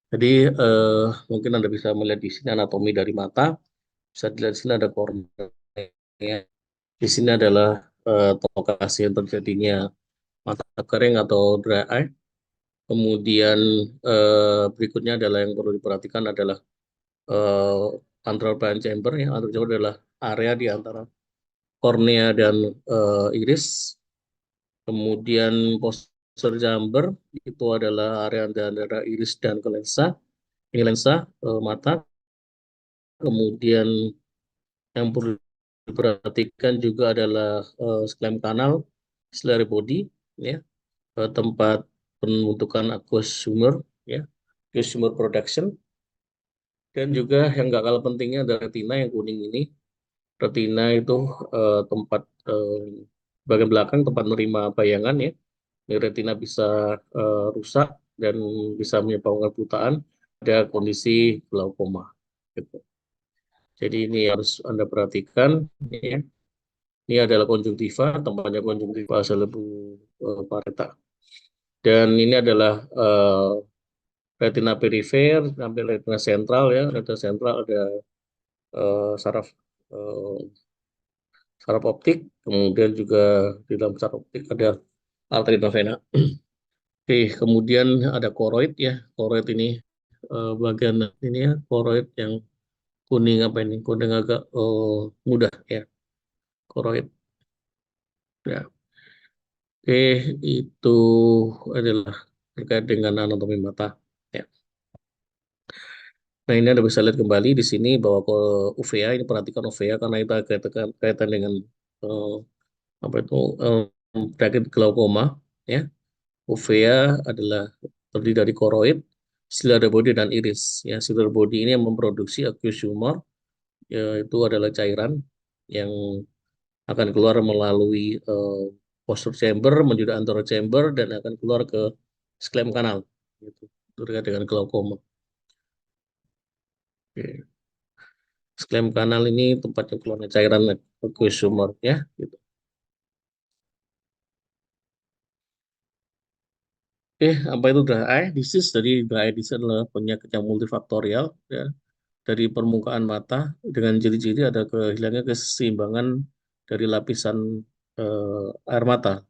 Jadi mungkin Anda bisa melihat di sini anatomi dari mata. Bisa dilihat di sini ada kornea. Di sini adalah lokasi yang terjadinya mata kering atau dry eye. Kemudian berikutnya adalah yang perlu diperhatikan adalah antral blind chamber. Ya, antral chamber adalah area di antara kornea dan iris. Kemudian posterior chamber itu adalah area di antara iris dan ke lensa. Ini lensa mata. Kemudian yang perlu diperhatikan juga adalah sklem kanal, ciliary body, ya, tempat pembentukan aqueous humor, ya, aqueous humor production, dan juga yang nggak kalah pentingnya adalah retina yang kuning ini. Retina itu tempat bagian belakang tempat menerima bayangan, ya. Ini retina bisa rusak dan bisa menyebabkan butaan. Ada kondisi glaukoma. Gitu. Jadi ini harus Anda perhatikan, ya. Ini adalah konjungtiva, tempatnya konjungtiva selebu parietal. Dan ini adalah retina perifer sampai retina sentral, ya. Retina sentral ada saraf eh, saraf optik, kemudian juga di dalam saraf optik ada arteria vena. Oke, kemudian ada koroid, ya. Koroid ini bagian ini, ya, koroid yang kuning apa ini? Kuning agak mudah, ya. Koroid. Ya. Oke, itu adalah terkait dengan anatomi mata. Ya. Nah, ini Anda bisa lihat kembali di sini bahwa ke UVA, ini perhatikan UVA karena itu ada kaitan dengan eh, apa itu eh, penyakit glaukoma, ya. UVA adalah terdiri dari koroid, ciliary body dan iris. Ya, ciliary body ini yang memproduksi aqueous humor, ya, itu adalah cairan yang akan keluar melalui posterior chamber menuju anterior chamber dan akan keluar ke sklem kanal. Gitu. Itu terkait dengan glaukoma. Oke. Sklem kanal ini tempatnya keluarnya cairan aqueous humor, ya. Gitu. Apa itu dry eye disease? Jadi dry eye disease adalah penyakit yang multifaktorial, ya, dari permukaan mata dengan ciri-ciri ada kehilangan keseimbangan dari lapisan air mata.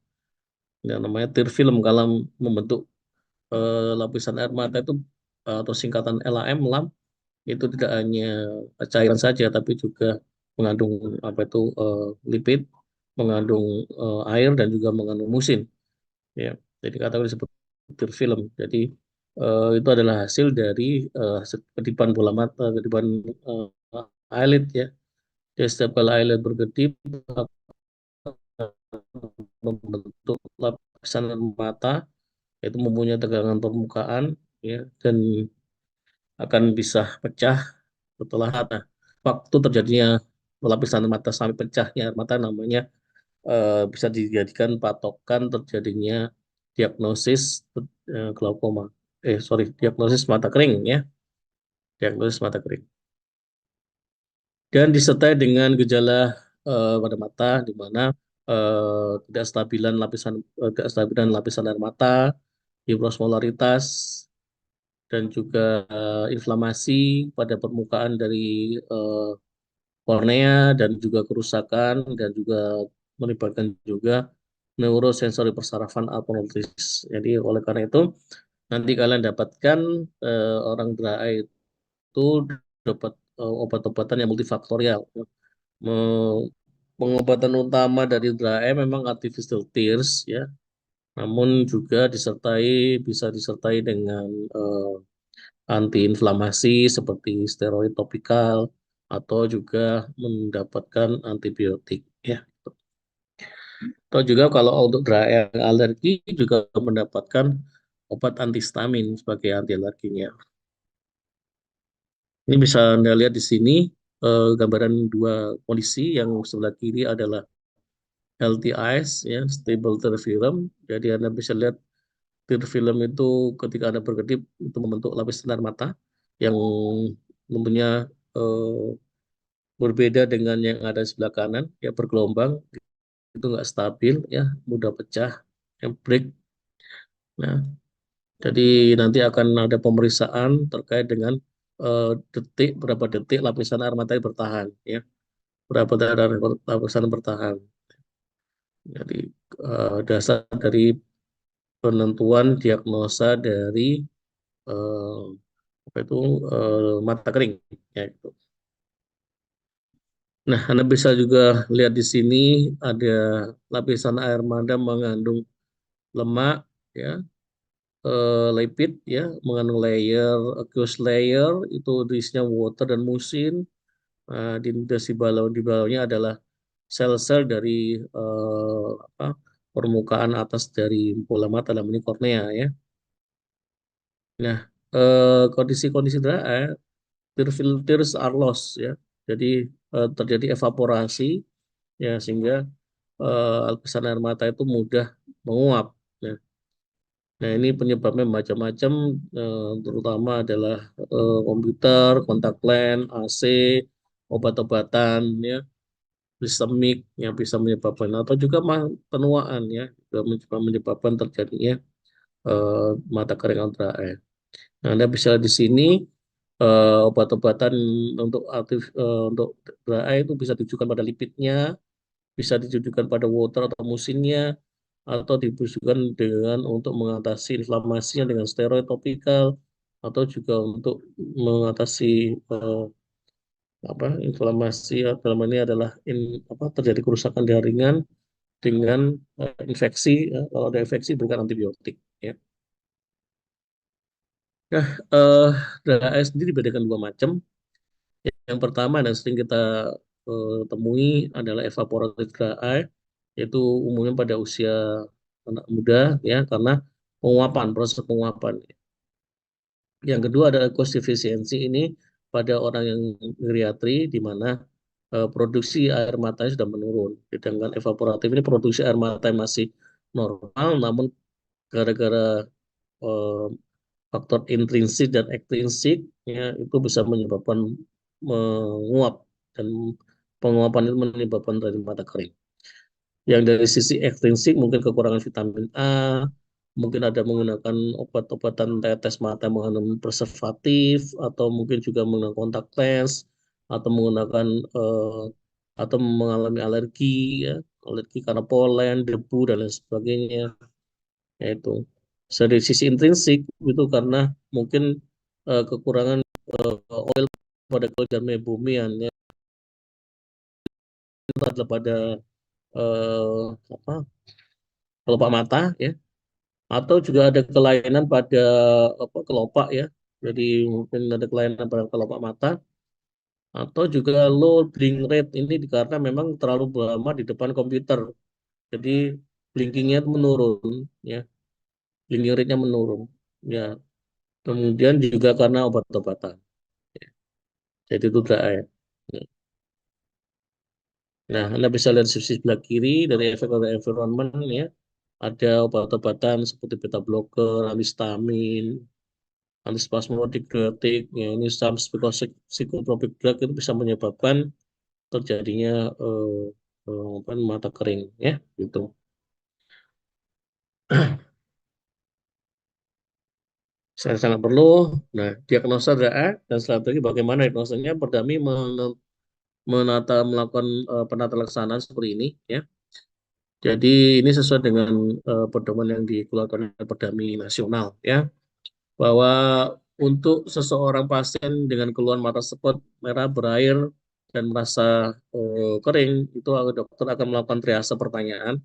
Yang namanya tear film kalau membentuk lapisan air mata itu atau singkatan LAM, LAM itu tidak hanya cairan saja tapi juga mengandung apa itu lipid, mengandung air dan juga mengandung musin. Ya, jadi kategori disebut tear film. Jadi itu adalah hasil dari kedipan bola mata, kedipan eyelid, ya. Jadi setiap kali eyelid berkedip membentuk lapisan mata, itu mempunyai tegangan permukaan, ya, dan akan bisa pecah setelah mata. Waktu terjadinya lapisan mata sampai pecahnya mata namanya bisa dijadikan patokan terjadinya diagnosis glaukoma. Sorry, diagnosis mata kering, ya, diagnosis mata kering. Dan disertai dengan gejala pada mata di mana tidak stabilan lapisan air mata, hiperosmolaritas, dan juga inflamasi pada permukaan dari eh, kornea dan juga kerusakan dan juga melibatkan juga neurosensori persarafan abnormalitis. Jadi oleh karena itu nanti kalian dapatkan orang dry eye itu dapat obat-obatan yang multifaktorial. Pengobatan utama dari dry eye memang artificial tears, ya, namun juga bisa disertai dengan antiinflamasi seperti steroid topikal atau juga mendapatkan antibiotik, ya. Atau juga kalau untuk dry eye alergi juga mendapatkan obat antihistamin sebagai anti alerginya. Ini bisa Anda lihat di sini gambaran dua kondisi. Yang sebelah kiri adalah healthy eyes, ya, stable tear film. Jadi Anda bisa lihat tear film itu ketika Anda berkedip itu membentuk lapis sinar mata yang mempunyai berbeda dengan yang ada di sebelah kanan, ya, bergelombang, itu nggak stabil, ya, mudah pecah, yang break. Nah, Jadi nanti akan ada pemeriksaan terkait dengan berapa detik lapisan air mata bertahan, ya, berapa detik lapisan bertahan. Jadi dasar dari penentuan diagnosa dari eh, apa itu mata kering, ya, gitu. Nah, Anda bisa juga lihat di sini ada lapisan air mata mengandung lemak, ya, lipid, ya, mengandung layer aqueous layer itu isinya water dan musin. Di bawahnya adalah sel-sel dari apa, permukaan atas dari bola mata dalam ini kornea, ya. Nah, kondisi-kondisi dry tear filters are lost, ya. Jadi terjadi evaporasi, ya, sehingga lapisan air mata itu mudah menguap. Ya. Nah, ini penyebabnya macam-macam, terutama adalah komputer, kontak lens, AC, obat-obatan, ya, sistemik yang bisa menyebabkan, atau juga penuaan, ya, juga menyebabkan terjadinya eh, mata kering kontra air. Nah, Anda bisa lihat di sini obat-obatan untuk dry eye itu bisa ditujukan pada lipidnya, bisa ditujukan pada water atau musinnya, atau ditujukan dengan untuk mengatasi inflamasinya dengan steroid topikal, atau juga untuk mengatasi inflamasi, dalam ini adalah terjadi kerusakan jaringan dengan infeksi, ya. Kalau ada infeksi berikan antibiotik, ya. Nah, eh dry sendiri dibedakan dua macam. Yang pertama dan sering kita temui adalah evaporative dry eye, yaitu umumnya pada usia anak muda, ya, karena proses penguapan. Yang kedua adalah cost efficiency, ini pada orang yang geriatri di mana produksi air matanya sudah menurun. Sedangkan evaporatif ini produksi air mata yang masih normal, namun gara-gara eh, faktor intrinsik dan ekstrinsik, ya, itu bisa menyebabkan menguap, dan penguapan itu menyebabkan dari mata kering. Yang dari sisi ekstrinsik mungkin kekurangan vitamin A, mungkin ada menggunakan obat-obatan tetes mata mengandung preservatif, atau mungkin juga menggunakan kontak lens, atau menggunakan atau mengalami alergi, ya, alergi karena polen, debu dan lain sebagainya. Yaitu dari sisi intrinsik itu karena mungkin kekurangan oil pada kelenjar meibomian, ya, itu adalah pada eh, apa, kelopak mata, ya, atau juga ada kelainan pada kelopak, ya. Jadi mungkin ada kelainan pada kelopak mata, atau juga low blink rate, ini karena memang terlalu lama di depan komputer. Jadi blinkingnya menurun, ya, blinking rate-nya menurun, ya. Kemudian juga karena obat-obatan. Jadi itu dry. Nah, Anda bisa lihat sisi sebelah kiri dari efek pada environment, ya. Ada obat-obatan seperti beta blocker, antihistamin, antispasmodic diuretik, ya, ini some psychotropic drug itu bisa menyebabkan terjadinya mata kering, ya, gitu. Saya sangat perlu. Nah, diagnosa adalah dan strategi bagaimana diagnosanya. Perdami melakukan penata laksanaan seperti ini, ya. Jadi ini sesuai dengan pedoman yang dikeluarkan oleh Perdami Nasional, ya, bahwa untuk seseorang pasien dengan keluhan mata sepet, merah, berair, dan merasa kering, itu dokter akan melakukan triase pertanyaan,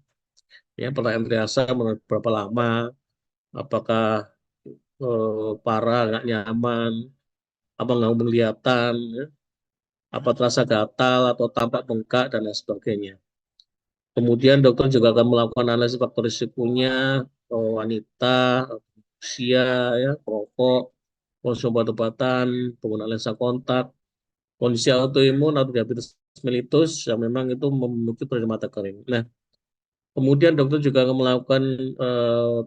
ya, pertanyaan triase menurut berapa lama, apakah parah, nggak nyaman, apa nggak penglihatan, ya, apa terasa gatal atau tampak bengkak dan lain sebagainya. Kemudian dokter juga akan melakukan analisis faktor risikonya, wanita, usia, ya, perokok, konsumsi obat-obatan, penggunaan lensa kontak, kondisi autoimun atau diabetes mellitus yang memang itu memiliki penyakit mata kering. Nah, kemudian dokter juga akan melakukan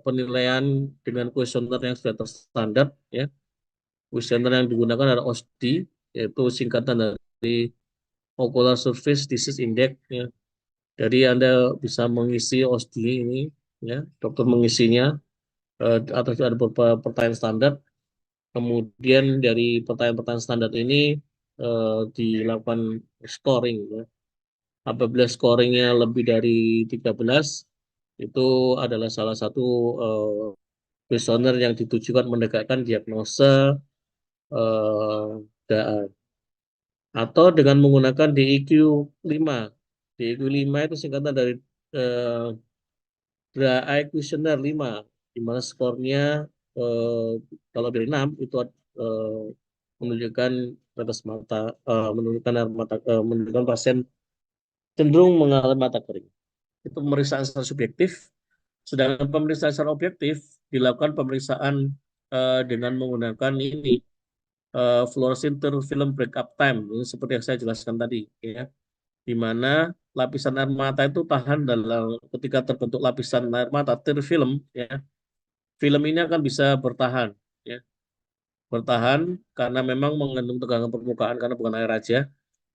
penilaian dengan kuesioner yang sudah terstandar, ya. Kuesioner yang digunakan adalah OSDI, yaitu singkatan dari Ocular Surface Disease Index, ya. Jadi Anda bisa mengisi OSDI ini, ya, dokter mengisinya. atau ada beberapa pertanyaan standar. Kemudian dari pertanyaan-pertanyaan standar ini dilakukan scoring, ya. Apabila scoringnya lebih dari 13, itu adalah salah satu eh, kuesioner yang ditujukan menegakkan diagnosa DAA. Atau dengan menggunakan DIQ 5. DIQ 5 itu singkatan dari eh, DAA Questionnaire 5, di mana skornya eh, kalau dari 6 itu eh, menunjukkan tetes mata, menunjukkan air mata, menunjukkan pasien cenderung mengalami mata kering. Itu pemeriksaan secara subjektif. Sedangkan pemeriksaan secara objektif dilakukan pemeriksaan dengan menggunakan ini fluorescent film breakup time, ini seperti yang saya jelaskan tadi, ya, di mana lapisan air mata itu tahan dalam ketika terbentuk lapisan air mata tear film, ya, film ini akan bisa bertahan, ya, bertahan karena memang mengandung tegangan permukaan karena bukan air aja.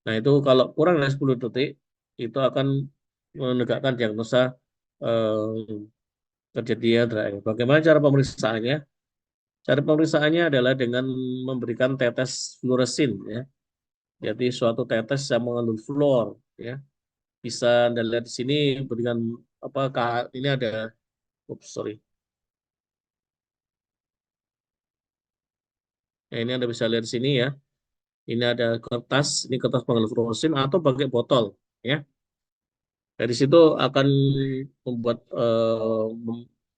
Nah, itu kalau kurang dari 10 detik itu akan menegakkan diagnosa kejadian terakhir. Bagaimana cara pemeriksaannya? Cara pemeriksaannya adalah dengan memberikan tetes fluoresin, ya. Jadi suatu tetes yang mengandung fluor, ya. Bisa Anda lihat di sini berikan apa ini ada, oops, sorry. Ya, ini Anda bisa lihat di sini, ya. Ini ada kertas, ini kertas pengandung fluoresin atau pakai botol, ya. Dari situ akan membuat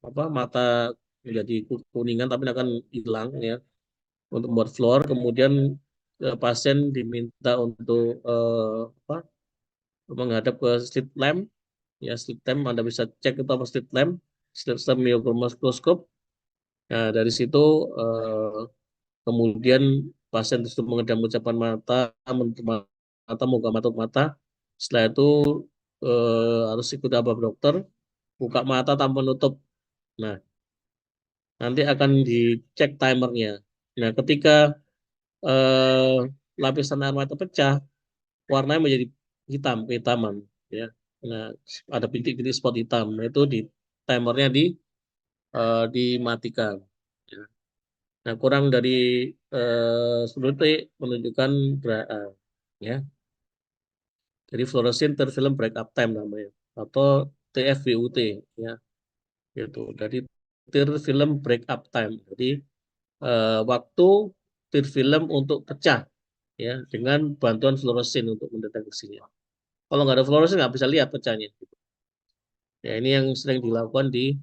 apa mata menjadi kuningan tapi akan hilang, ya, untuk membuat fluor. Kemudian pasien diminta untuk apa, menghadap ke slit lamp, ya, slit lamp Anda bisa cek itu apa slit lamp, slit lamp mikroskop. Nah, dari situ eh, kemudian pasien tersebut mengedam ucapan mata, menutup mata, muka mata, mata. Setelah itu harus ikut apa dokter, buka mata tanpa menutup. Nah, nanti akan dicek timernya. Nah, ketika eh, lapisan air mata pecah, warnanya menjadi hitam, kehitaman, ya. Nah, ada bintik-bintik spot hitam. Nah, itu di timernya dimatikan. Ya. Nah, kurang dari 10 detik menunjukkan ya. Jadi fluorescent third film breakup time namanya, atau TFBUT, ya. Gitu. Jadi third film breakup time. Jadi waktu third film untuk pecah, ya, dengan bantuan fluoresin untuk mendeteksinya. Kalau nggak ada fluoresin nggak bisa lihat pecahnya. Ya, ini yang sering dilakukan di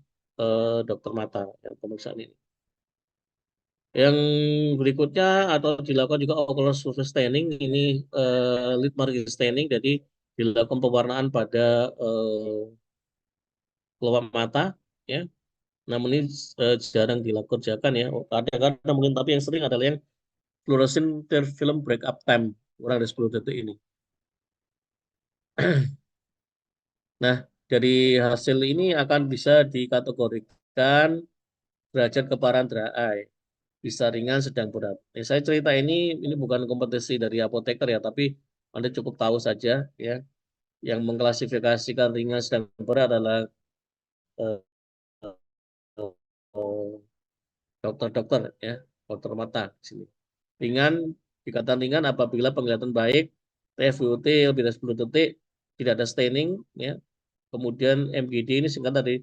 dokter mata, yang pemeriksaan ini. Yang berikutnya atau dilakukan juga ocular surface staining, ini lid margin staining, jadi dilakukan pewarnaan pada kelopak mata, ya. Namun ini jarang dilakukan, ya. Kadang-kadang mungkin, tapi yang sering adalah yang fluorescent tear film breakup time kurang dari 10 detik ini. Nah, dari hasil ini akan bisa dikategorikan derajat keparahan dry eye. Bisa ringan, sedang, berat. Saya cerita ini bukan kompetisi dari apoteker, ya, tapi Anda cukup tahu saja, ya. Yang mengklasifikasikan ringan, sedang, berat adalah eh, eh, dokter-dokter, ya, dokter mata di sini. Ringan, dikatakan ringan apabila penglihatan baik, TFUT lebih dari 10 detik, tidak ada staining, ya. Kemudian MGD ini singkat dari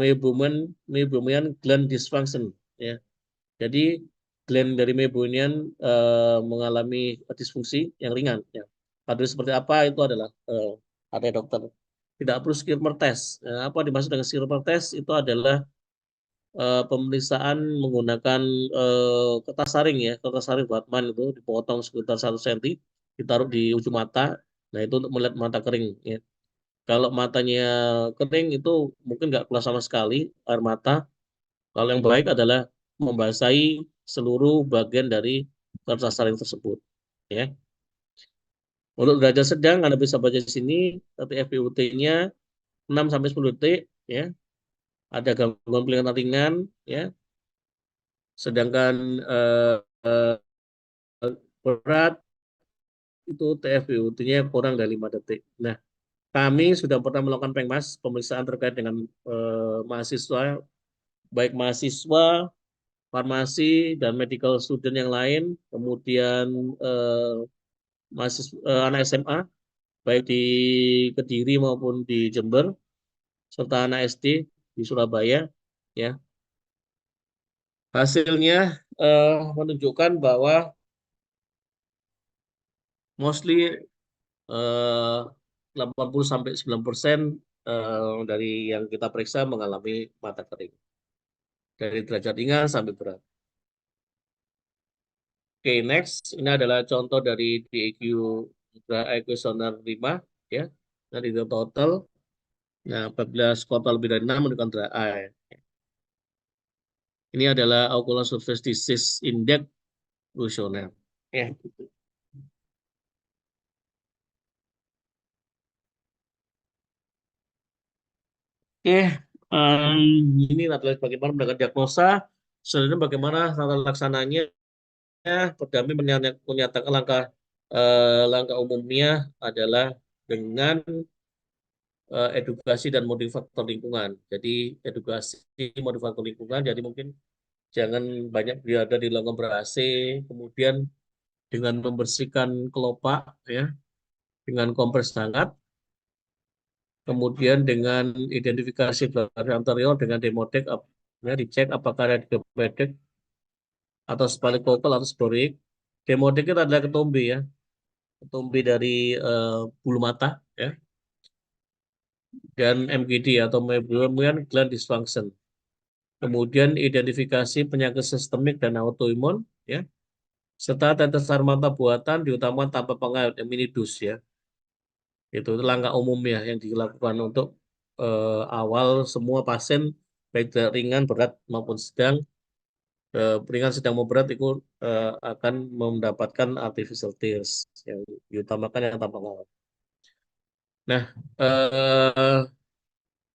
Meibomian Gland Dysfunction, ya. Jadi gland dari Meibomian mengalami disfungsi yang ringan, ya. Pada seperti apa itu adalah ada dokter. Tidak perlu skimmer test. Apa dimaksud dengan skimmer test? Itu adalah pemeriksaan menggunakan kertas saring, ya, kertas saring Batman itu dipotong sekitar 1 cm, ditaruh di ujung mata. Nah, itu untuk melihat mata kering, ya. Kalau matanya kering itu mungkin nggak keluar sama sekali air mata. Kalau yang baik adalah membasahi seluruh bagian dari kertas saring tersebut, ya. Untuk derajat sedang Anda bisa baca di sini, tapi FPUT-nya 6 sampai 10 detik, ya. Ada gangguan penglihatan ringan, ya. Sedangkan eh, eh, berat itu TFBUT-nya kurang dari 5 detik. Nah, kami sudah pernah melakukan pengmas pemeriksaan terkait dengan mahasiswa baik mahasiswa, farmasi, dan medical student yang lain, kemudian anak SMA, baik di Kediri maupun di Jember, serta anak SD di Surabaya, ya. Hasilnya menunjukkan bahwa mostly 80 sampai 90% dari yang kita periksa mengalami mata kering dari derajat ringan sampai berat. Oke, next ini adalah contoh dari DEQ Questionnaire 5, ya. Nah, di total, nah, apabila skor lebih dari 6 menunjukkan dry eye. Ini adalah Ocular Surface Disease Index kuesioner. Ya. Oke, ini adalah bagaimana mendapat diagnosa, sebenarnya bagaimana tata laksananya. Pendamping menyatakan langkah umumnya adalah dengan edukasi dan modifaktor lingkungan. Jadi edukasi modifaktor lingkungan, jadi mungkin jangan banyak berada di lingkungan ber-AC, kemudian dengan membersihkan kelopak, ya, dengan kompres hangat, kemudian dengan identifikasi belakang anterior dengan demodek, ya, dicek apakah ada demodek atau sebalik focal atau sporik. Demodek itu adalah ketombe, ya, ketombe dari eh, bulu mata, ya, dan MGD atau meibomian gland dysfunction. Kemudian identifikasi penyakit sistemik dan autoimun, ya, serta tetes air mata buatan diutamakan tanpa pengawet, mini dus, ya. Itu langkah umumnya yang dilakukan untuk awal semua pasien baik ringan, berat maupun sedang. Ringan, sedang maupun berat itu akan mendapatkan artificial tears yang diutamakan yang tanpa pengawet. Nah,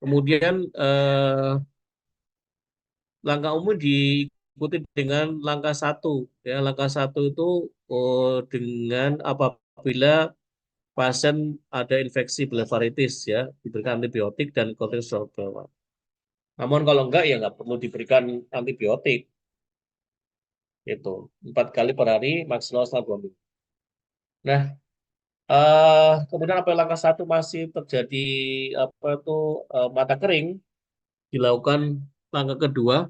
kemudian langkah umum diikuti dengan langkah satu. Ya, langkah satu itu dengan apabila pasien ada infeksi blefaritis, ya, diberikan antibiotik dan kortikosteroid. Namun kalau enggak, ya enggak perlu diberikan antibiotik. Itu 4 kali per hari maksimal selama 2 minggu. Nah, kemudian apa langkah satu masih terjadi apa itu mata kering, dilakukan langkah kedua,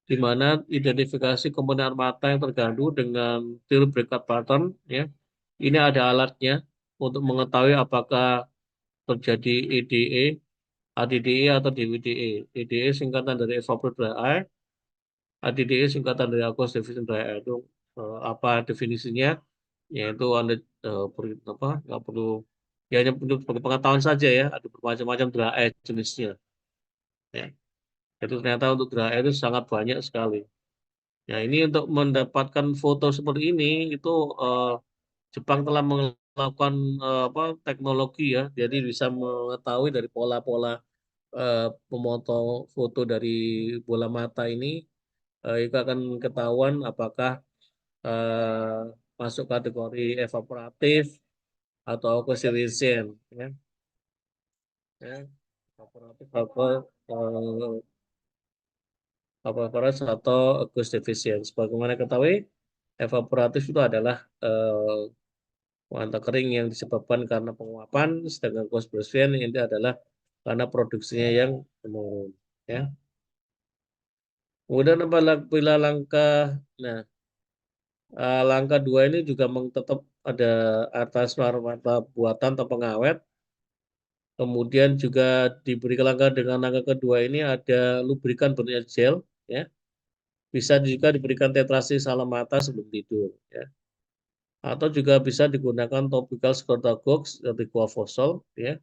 di mana identifikasi komponen mata yang terganggu dengan teal breakout pattern, ya. Ini ada alatnya untuk mengetahui apakah terjadi EDE, ADDE atau DWDE. EDE singkatan dari evaporate dry eye, ADDE singkatan dari aqueous deficient dry eye. Itu apa definisinya? Yaitu Anda apa nggak perlu, ya, hanya untuk sebagai pengetahuan saja, ya. Ada bermacam-macam dry eye jenisnya, ya. Itu ternyata untuk dry eye itu sangat banyak sekali. Ya, ini untuk mendapatkan foto seperti ini itu eh, Jepang telah melakukan apa teknologi, ya, jadi bisa mengetahui dari pola-pola eh, pemotong foto dari bola mata ini, itu akan ketahuan apakah masuk kategori evaporatif atau occlusion, ya, ya, evaporatif evaporatif atau aqueous deficient. Sebagaimana ketahui, evaporatif itu adalah mata kering yang disebabkan karena penguapan, sedangkan Cosbrosvian ini adalah karena produksinya yang menurun. Ya. Kemudian apabila nah, langkah dua ini juga tetap ada atas mata buatan atau pengawet. Kemudian juga diberi langkah dengan langkah kedua ini ada lubrikan bentuknya gel, ya. Bisa juga diberikan tetrasi salam mata sebelum tidur, ya. Atau juga bisa digunakan topical Scortagox seperti Guafosol, ya,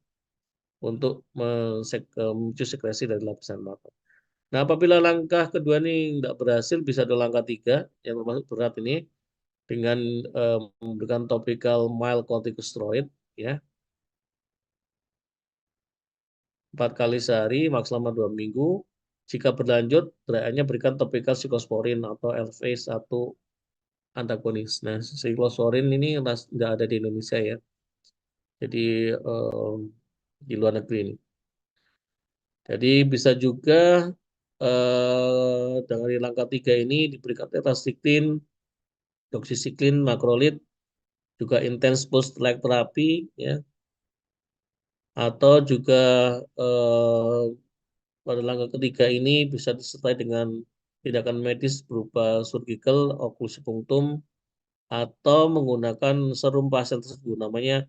untuk memicu sekresi dari lapisan mata. Nah, apabila langkah kedua ini tidak berhasil, bisa ada langkah tiga yang termasuk berat ini dengan memberikan topical mild corticosteroid, ya, 4 kali sehari maksimal 2 minggu. Jika berlanjut, terakhirnya berikan topical cyclosporin atau LV1 antagonis. Nah, cyclosporin ini tidak ada di Indonesia, ya. Jadi di luar negeri ini. Jadi bisa juga dari langkah 3 ini diberikan tetracycline, doxycycline, macrolide, juga intense post light therapy, ya, atau juga eh, pada langkah ketiga ini bisa disertai dengan tindakan medis berupa surgical, oklusi punktum, atau menggunakan serum pasien tersebut, namanya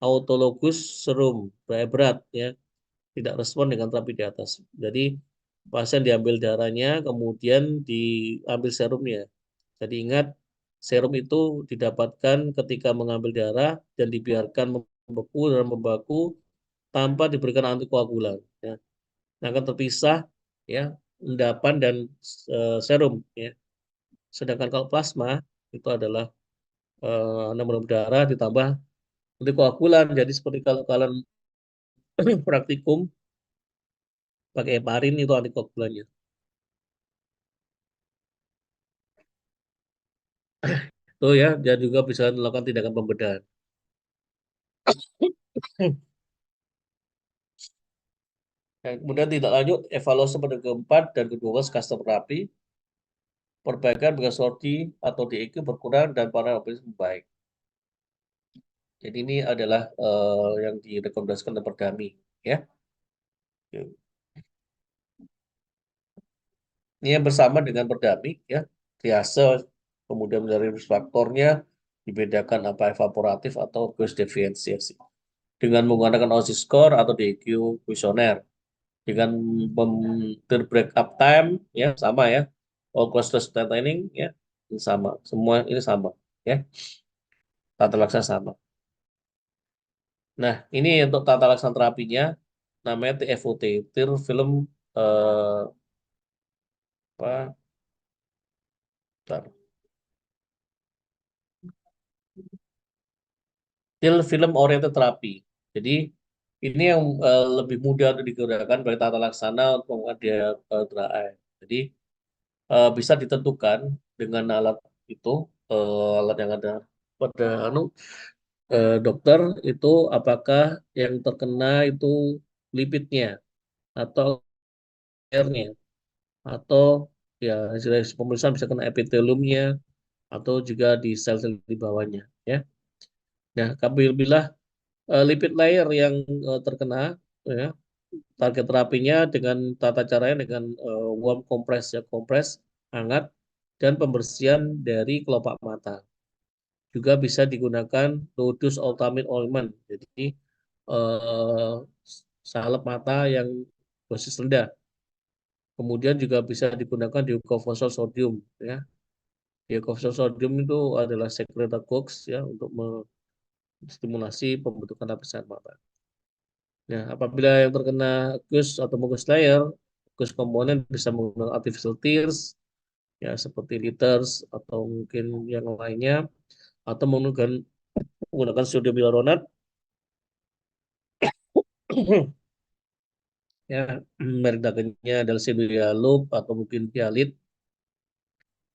autologus serum berat, ya, tidak respon dengan terapi di atas. Jadi pasien diambil darahnya, kemudian diambil serumnya. Jadi ingat, serum itu didapatkan ketika mengambil darah dan dibiarkan membeku dan membaku tanpa diberikan antikoagulan. Ya. Nah, akan terpisah, ya, endapan dan serum. Ya. Sedangkan kalau plasma itu adalah 60 darah ditambah antikoagulan. Jadi seperti kalau kalian praktikum pakai heparin itu antikoagulannya. Itu ya, dan juga bisa melakukan tindakan pembedahan. Dan kemudian tidak lanjut, evaluasi pada keempat dan kedua custom terapi, perbaikan bekas sorti atau DEQ berkurang dan para operasi membaik. Jadi ini adalah yang direkomendasikan oleh Perdami, ya. Ini yang bersama dengan Perdami, ya. Triase, kemudian dari risk faktornya dibedakan apa evaporatif atau gas defiensiasi. Dengan menggunakan OSI score atau DEQ kuesioner. Dengan break up time, ya, sama ya. All cluster training, ya, ini sama. Semua ini sama, ya. Tata laksana sama. Nah, ini untuk tata laksana terapinya namanya TFOT, Tear Film eh, apa? Bentar. Tear Film Oriented Therapy. Jadi ini yang lebih mudah untuk digunakan bagi tata laksana untuk dia dry eye. Jadi bisa ditentukan dengan alat itu, alat yang ada pada dokter itu apakah yang terkena itu lipidnya atau airnya atau ya hasil pemeriksaan bisa kena epiteliumnya atau juga di sel-sel di bawahnya, ya. Nah, apabila lipid layer yang terkena, ya, target terapinya dengan tata caranya dengan warm compress, ya, kompres hangat dan pembersihan dari kelopak mata. Juga bisa digunakan low dose ultimate ointment. Jadi eh, salep mata yang dosis rendah. Kemudian juga bisa digunakan di diokofosol sodium, ya. Diokofosol sodium itu adalah secretagogue, ya, untuk menstimulasi pembentukan lapisan mata. Nah, apabila yang terkena gus atau mucus layer, gus komponen bisa menggunakan artificial tears, ya, seperti litters atau mungkin yang lainnya, atau menggunakan sodium hyaluronat, ya, merek dagangnya adalah Siluria Loop atau mungkin Dialit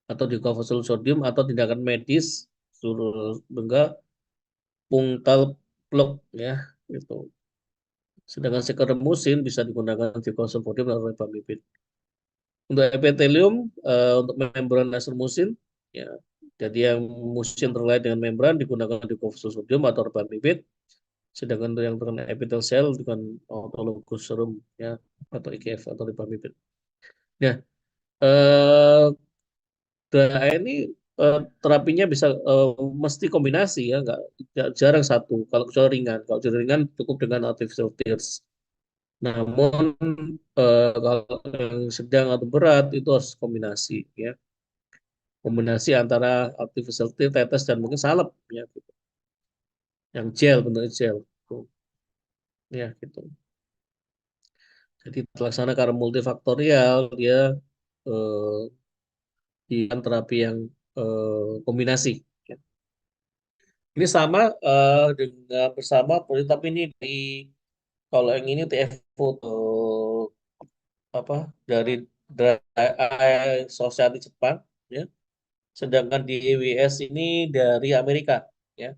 atau diclofenac sodium atau tindakan medis suruh benggak punctal plug, ya, itu. Sedangkan sekeremusin bisa digunakan diclofenac atau ribamycin. Untuk epitelium, untuk membran laser musin, ya, jadi yang musin terkait dengan membran digunakan diclofenac sodium atau ribamycin. Sedangkan untuk yang terkena epitel sel dengan autologous serum, ya, atau IGF atau ribamycin. Nah, eh, ini terapinya bisa mesti kombinasi, ya, nggak jarang satu. Kalau kecuali ringan, kalau kecuali ringan cukup dengan artificial tears. Namun kalau yang sedang atau berat itu harus kombinasi, ya, kombinasi antara artificial tear, tetes dan mungkin salep, ya, gitu. Yang gel, bentuknya gel, gitu. Ya, gitu. Jadi terlaksana karena multifaktorial, dia eh, di terapi yang kombinasi. Ya. Ini sama dengan bersama, tapi ini di kalau yang ini TFO apa dari Dry Eye Society Jepang, ya. Sedangkan di EWS ini dari Amerika, ya.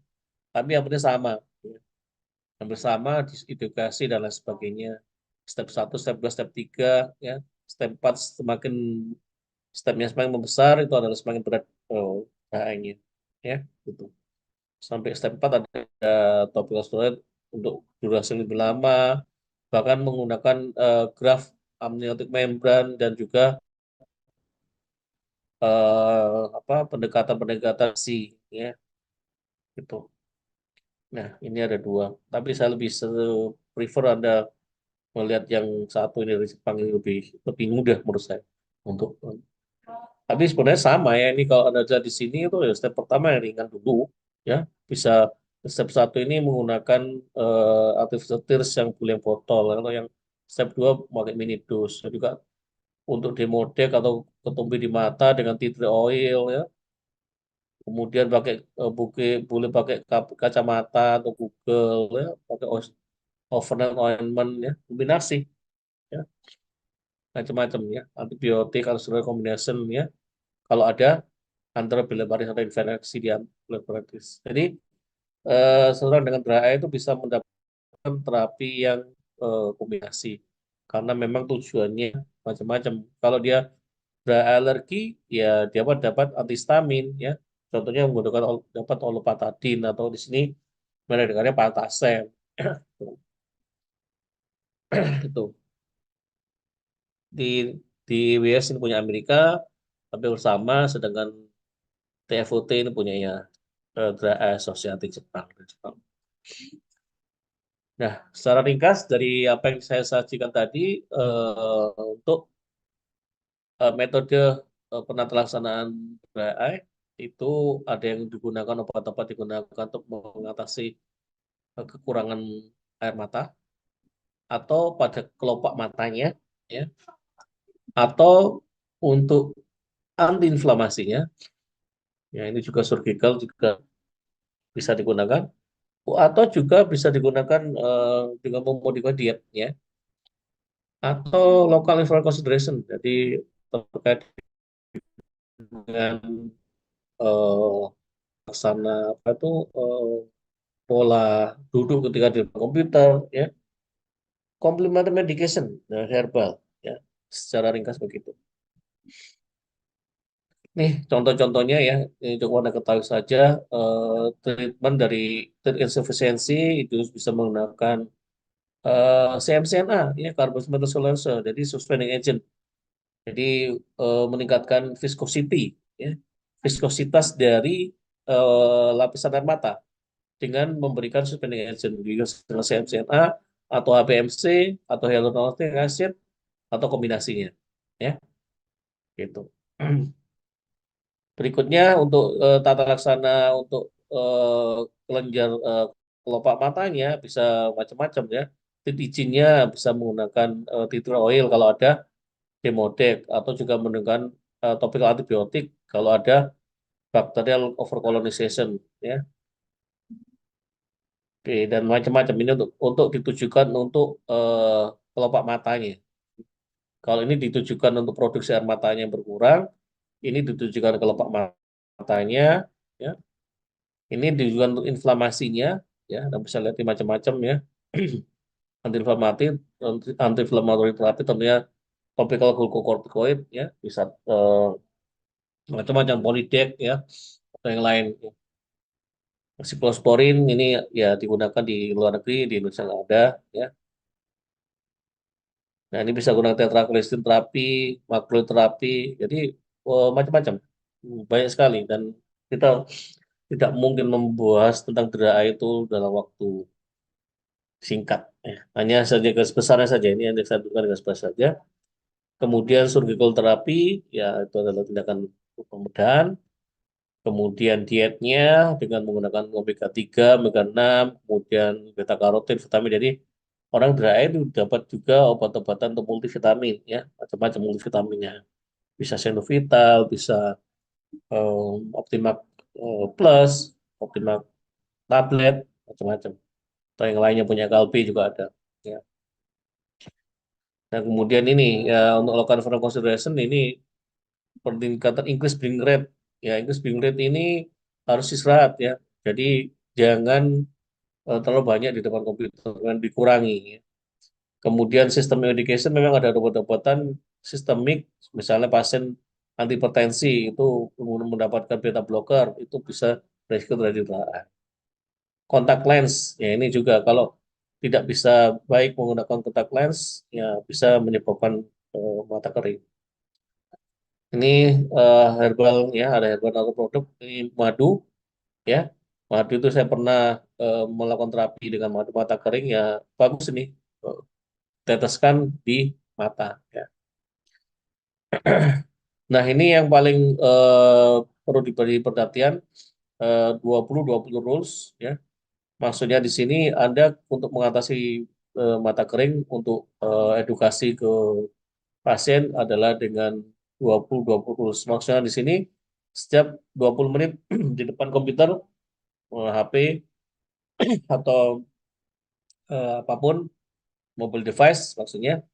Tapi hampir sama, ya. Hampir sama, edukasi dan lain sebagainya. Step 1, step 2, step 3, ya. Step 4 semakin stepnya semakin membesar itu adalah semakin berat bahayanya. Ya, gitu. Sampai step 4 ada topical steroid untuk durasi yang lebih lama, bahkan menggunakan graf amniotic membran dan juga apa pendekatan-pendekatan ya gitu. Nah, ini ada dua. Tapi saya lebih prefer Anda melihat yang satu ini dari Jepang ini lebih lebih mudah menurut saya untuk. Tapi sebenarnya sama ya. Ini kalau Anda lihat di sini itu ya step pertama yang ringan dulu ya. Bisa step satu ini menggunakan artificial tears yang bulan botol. Kalau yang step 2 pakai mini dose. Dan juga untuk demodek atau ketumpi di mata dengan tea tree oil ya. Kemudian pakai boleh pakai kacamata atau Google ya, pakai overnight ointment ya, kombinasi ya, macam-macam ya, antibiotik atau steroid combination ya. Kalau ada antara biliaris atau infeksi di biliaris. Jadi seseorang dengan dry eye itu bisa mendapatkan terapi yang kombinasi karena memang tujuannya macam-macam. Kalau dia dry eye alergi, ya dia dapat antihistamin ya. Contohnya menggunakan dapat olopatadin atau di sini mereka dengarnya Pantasem. Itu di di WS ini punya Amerika, tapi bersama, sedangkan TFOT ini punyanya Asosiatif Jepang. Jepang. Nah, secara ringkas dari apa yang saya sajikan tadi untuk metode penata laksanaan dry eye itu ada yang digunakan obat-obat digunakan untuk mengatasi kekurangan air mata atau pada kelopak matanya ya atau untuk anti inflamasinya ya ini juga surgical juga bisa digunakan atau juga bisa digunakan dengan memodifikasi diet ya atau local infrared consideration jadi terkait dengan eh, laksana apa itu pola duduk ketika di komputer ya complementary medication herbal ya secara ringkas begitu. Nih contoh-contohnya ya, ini untuk Anda ketahui saja, treatment dari tear insufficiency itu bisa menggunakan CMCNA, ya carbon methylsulfose, jadi suspending agent. Jadi meningkatkan viscosity, ya, viskositas dari lapisan air mata dengan memberikan suspending agent, dengan CMCNA atau HPMC atau hyaluronic acid atau kombinasinya, ya, gitu. Berikutnya untuk tata laksana untuk kelenjar kelopak matanya bisa macam-macam ya. Tint izinnya bisa menggunakan tea tree oil kalau ada Demodex atau juga menggunakan topical antibiotik kalau ada bacterial overcolonization ya. Oke, dan macam-macam ini untuk ditujukan untuk kelopak matanya. Kalau ini ditujukan untuk produksi air matanya yang berkurang, ini ditujukan ke kelopak matanya ya. Ini ditujukan untuk inflamasinya, ya, dan bisa lihat di macam-macam ya. Anti-inflamatif, anti-inflammatory terapi tentunya topical glucocorticoid ya, bisa macam-macam polidek ya, atau yang lain. Cyclosporin ini ya digunakan di luar negeri, di Indonesia nggak ada ya. Nah ini bisa gunakan tetraklestin terapi, makroterapi, jadi macam-macam, banyak sekali dan kita tidak mungkin membahas tentang DRA itu dalam waktu singkat. Ya. Hanya saja garis besarnya saja ini yang saya berikan garis besar saja. Kemudian surgical terapi ya itu adalah tindakan pembedahan. Kemudian dietnya dengan menggunakan omega 3, omega 6, kemudian beta karotin, vitamin. Jadi orang dry itu dapat juga obat-obatan untuk multivitamin ya, macam-macam multivitaminnya. Bisa Xenovital, bisa Optimac Plus, Optimac tablet, macam-macam. Atau yang lainnya punya Kalbi juga ada. Ya. Nah, kemudian ini ya untuk local for consideration ini peningkatan increase breathing rate. Ya, increase breathing rate ini harus istirahat ya. Jadi jangan terlalu banyak di depan komputer, dengan dikurangi. Ya. Kemudian sistem medication memang ada obat-obatan sistemik, misalnya pasien anti hipertensi itu mendapatkan beta blocker, itu bisa resiko terjadi kelelahan. Kontak lens, ya ini juga kalau tidak bisa baik menggunakan kontak lens, ya bisa menyebabkan mata kering. Ini herbal ya, ada herbal atau produk ini madu ya. Madu itu saya pernah melakukan terapi dengan madu mata kering ya, bagus ini. Eh, Teteskan di mata ya. Nah, ini yang paling perlu diberi perhatian 20-20 rules ya. Maksudnya di sini Anda untuk mengatasi mata kering untuk edukasi ke pasien adalah dengan 20-20 rules. Maksudnya di sini setiap 20 menit di depan komputer, HP atau apapun mobile device maksudnya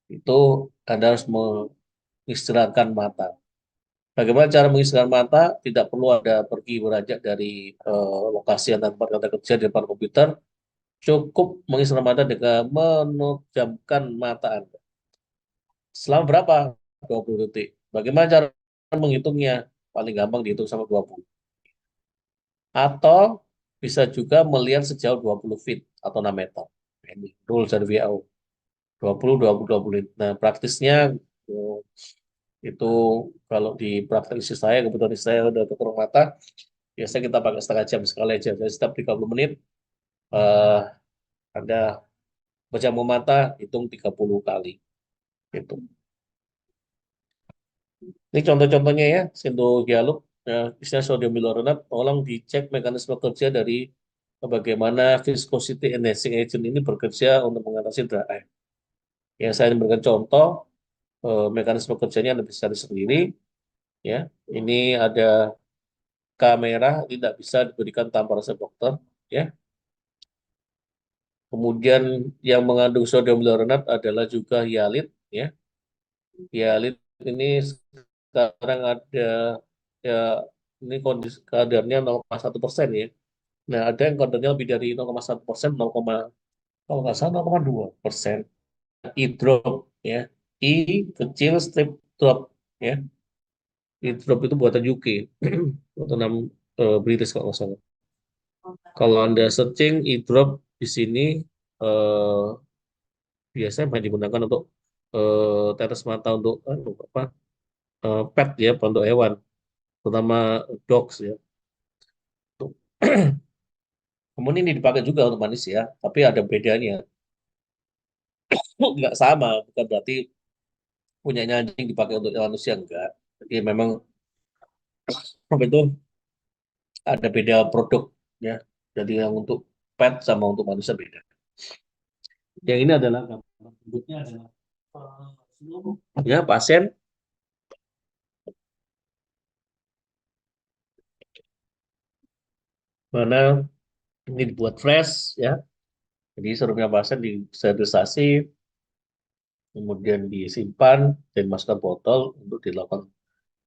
itu Anda harus mengistirahatkan mata. Bagaimana cara mengistirahatkan mata? Tidak perlu ada pergi beranjak dari lokasi atau tempat Anda kerja di depan komputer. Cukup mengistirahatkan mata dengan menejamkan mata Anda. Selama berapa? 20 detik. Bagaimana cara menghitungnya? Paling gampang dihitung sama 20. Atau bisa juga melihat sejauh 20 feet atau 6 meter. Ini rules dari WHO. 20, 20, 20. Nah, praktisnya eh, itu kalau di praktek istri saya, kebetulan istri saya udah tuker mata, biasanya kita pakai setengah jam sekali aja. Jadi setiap 30 menit eh, Anda berjamu mata, hitung 30 kali. Gitu. Ini contoh-contohnya ya, Sintohialuk, istilah sodium hyaluronat, tolong dicek mekanisme kerja dari bagaimana viscosity enhancing agent ini bekerja untuk mengatasi dry eye. Ya, saya memberikan contoh mekanisme kerjanya Anda bisa cari sendiri. Ya, ini ada kamera tidak bisa diberikan tanpa resep dokter. Ya, kemudian yang mengandung sodium hyaluronat adalah juga hyalit. Ya, hyalit ini sekarang ada ya ini kondisi kadarnya 0,1% ya. Nah, ada yang kadarnya lebih dari 0,1%, 0, kalau nggak salah 0,2%. I drop ya. I kecil strip drop ya. I drop itu buatan UK. Buatan British kalau nggak salah. Kalau Anda searching i drop di sini eh, biasanya banyak digunakan untuk tetes mata untuk apa? Pet ya, untuk hewan, terutama dogs ya. Kemudian ini dipakai juga untuk manusia, tapi ada bedanya. Nggak sama, bukan berarti punyanya anjing dipakai untuk manusia enggak. Jadi memang apa itu ada beda produk ya. Jadi yang untuk pet sama untuk manusia beda. Yang ini adalah gambar berikutnya adalah ya pasien mana ini dibuat fresh ya. Jadi serumnya pasien disterilisasi, kemudian disimpan dan masukkan botol untuk dilakukan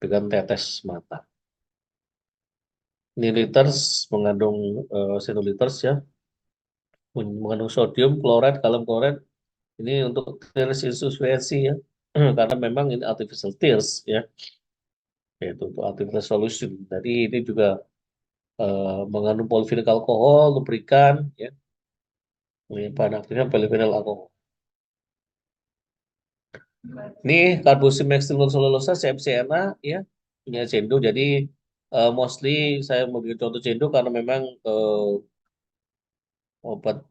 dengan tetes mata. Ini liters mengandung 1 liters ya, mengandung sodium, klorid, kalium klorid. Ini untuk tears insufficiency ya, karena memang ini artificial tears ya, yaitu untuk artificial solution. Jadi ini juga mengandung polyvinyl alkohol, lubrikan, ya, bahan aktifnya polyvinyl alkohol. Ini carboxymethyl selulosa CMCNA ya, punya Cendo. Jadi mostly saya memberi contoh Cendo karena memang obat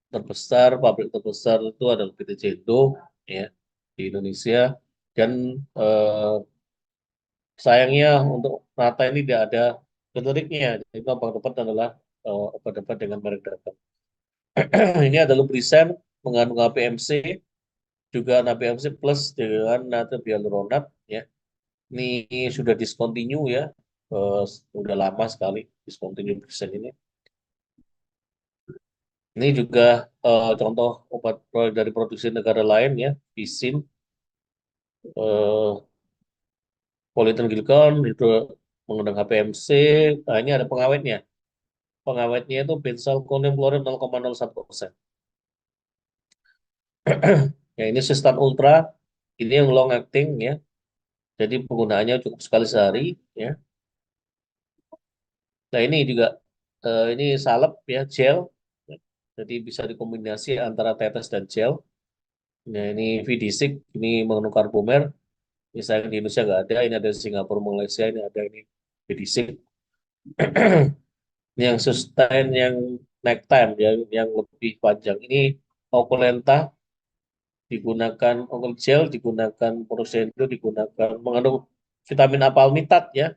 terbesar, pabrik terbesar itu adalah PT Cendo ya di Indonesia. Dan eh, sayangnya untuk Rata ini tidak ada generiknya. Jadi obat-obat adalah obat-obat dengan merek dagang. Ini adalah lubrisan mengandung HPMC, juga HPMC plus dengan natrium hyaluronat ya. Ini sudah discontinue ya, sudah lama sekali discontinue lubrisan ini. Ini juga contoh obat dari produksi negara lain ya, Visin, eh, Politen Glycol itu menggunakan HPMC. Nah, ini ada pengawetnya. Pengawetnya itu benzalkonium klorid 0,01%. Ya, ini Sistan Ultra. Ini yang long acting ya. Jadi penggunaannya cukup sekali sehari ya. Nah ini juga ini salep ya gel. Jadi bisa dikombinasi antara tetes dan gel. Nah ini Vidisik, ini mengandung karbomer. Misalnya di Indonesia nggak ada, ini ada di Singapura, Malaysia, ini ada ini Vidisik. Ini yang sustain, yang neck time, yang lebih panjang. Ini Okulenta digunakan, Okul gel digunakan, Porosendo digunakan, mengandung vitamin A palmitat ya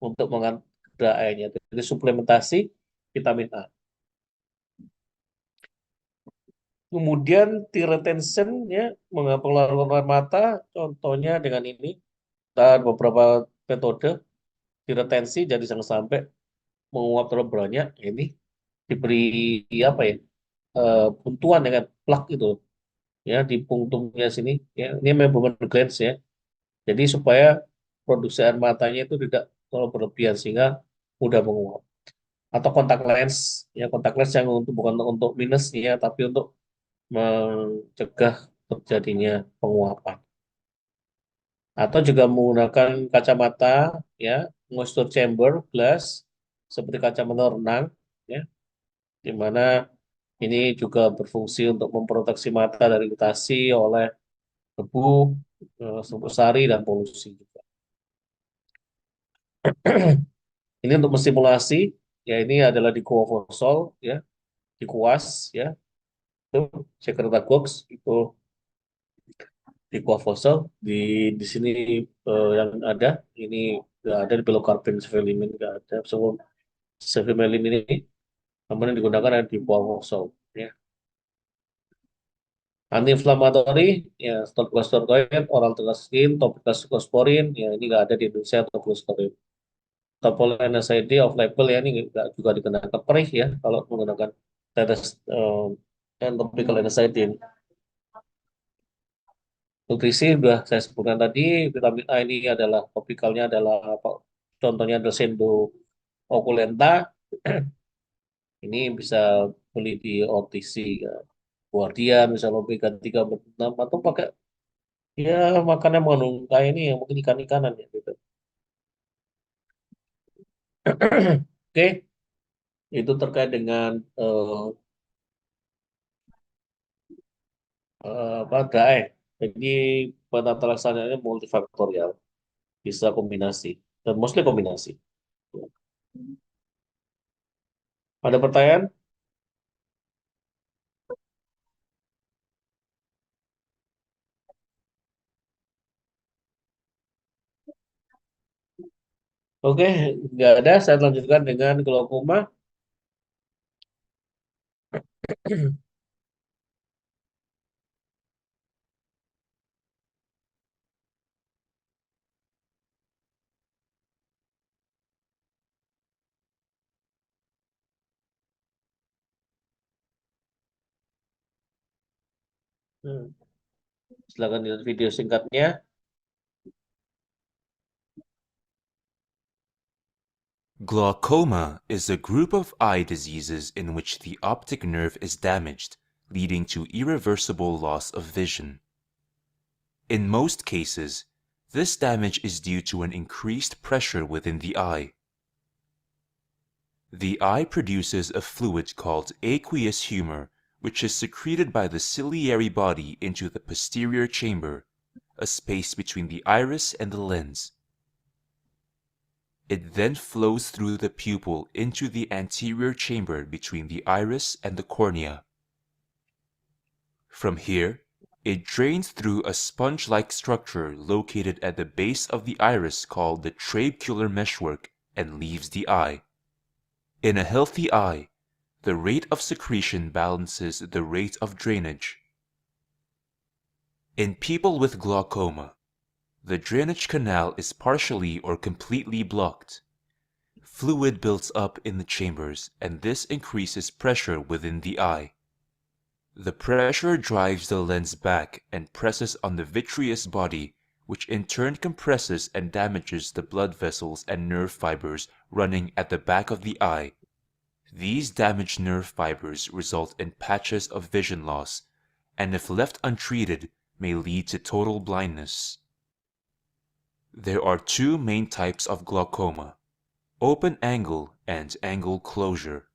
untuk mengandung airnya. Jadi suplementasi vitamin A. Kemudian tear retention ya, pengeluaran air mata, contohnya dengan ini dan beberapa metode diretensi jadi jangan sampai menguap terlalu banyak. Ini diberi apa ya buntuan dengan plak itu ya di punggungnya sini ya ini memang glands ya. Jadi supaya produksi air matanya itu tidak terlalu berlebihan sehingga mudah menguap. Atau kontak lens ya kontak lens yang untuk bukan untuk minus ya tapi untuk mencegah terjadinya penguapan. Atau juga menggunakan kacamata ya moisture chamber glass seperti kacamata renang ya di mana ini juga berfungsi untuk memproteksi mata dari iritasi oleh debu, serbuk sari dan polusi juga. Ini untuk menstimulasi ya ini adalah di Kuofosol ya di kuas ya itu Jakarta Gox itu di Kuofosol di sini yang ada ini nggak ada di pilocarpine cefalimin nggak ada semua cefalimin ini namun yang digunakan ada di Kuofosol ya anti-inflamatori ya corticosteroid oral tilastin topical cyclosporin ya ini nggak ada di Indonesia topical steroid topical NSAID off label ya ini nggak juga dikenakan perih ya kalau menggunakan tetes topical NSAID. Nutrisi sudah saya sebutkan tadi, vitamin A ini adalah topikalnya adalah apa? Contohnya adalah sendo okulenta. Ini bisa beli di OTC, ya. Guardian, misalnya omega 3 6 atau pakai ya makanan mengandung kayak ini yang mungkin ikan-ikanan ya gitu. Oke, itu terkait dengan apa DAE. Jadi penata laksananya multifaktorial, bisa kombinasi dan mostly kombinasi. Ada pertanyaan? Oke, nggak ada. Saya lanjutkan dengan glaukoma. Hmm, Silakan lihat video singkatnya. Glaucoma is a group of eye diseases in which the optic nerve is damaged, leading to irreversible loss of vision. In most cases, this damage is due to an increased pressure within the eye. The eye produces a fluid called aqueous humor, which is secreted by the ciliary body into the posterior chamber, a space between the iris and the lens. It then flows through the pupil into the anterior chamber between the iris and the cornea. From here, it drains through a sponge-like structure located at the base of the iris called the trabecular meshwork and leaves the eye. In a healthy eye, the rate of secretion balances the rate of drainage. In people with glaucoma, the drainage canal is partially or completely blocked. Fluid builds up in the chambers, and this increases pressure within the eye. The pressure drives the lens back and presses on the vitreous body, which in turn compresses and damages the blood vessels and nerve fibers running at the back of the eye. These damaged nerve fibers result in patches of vision loss, and if left untreated, may lead to total blindness. There are two main types of glaucoma: open angle and angle closure.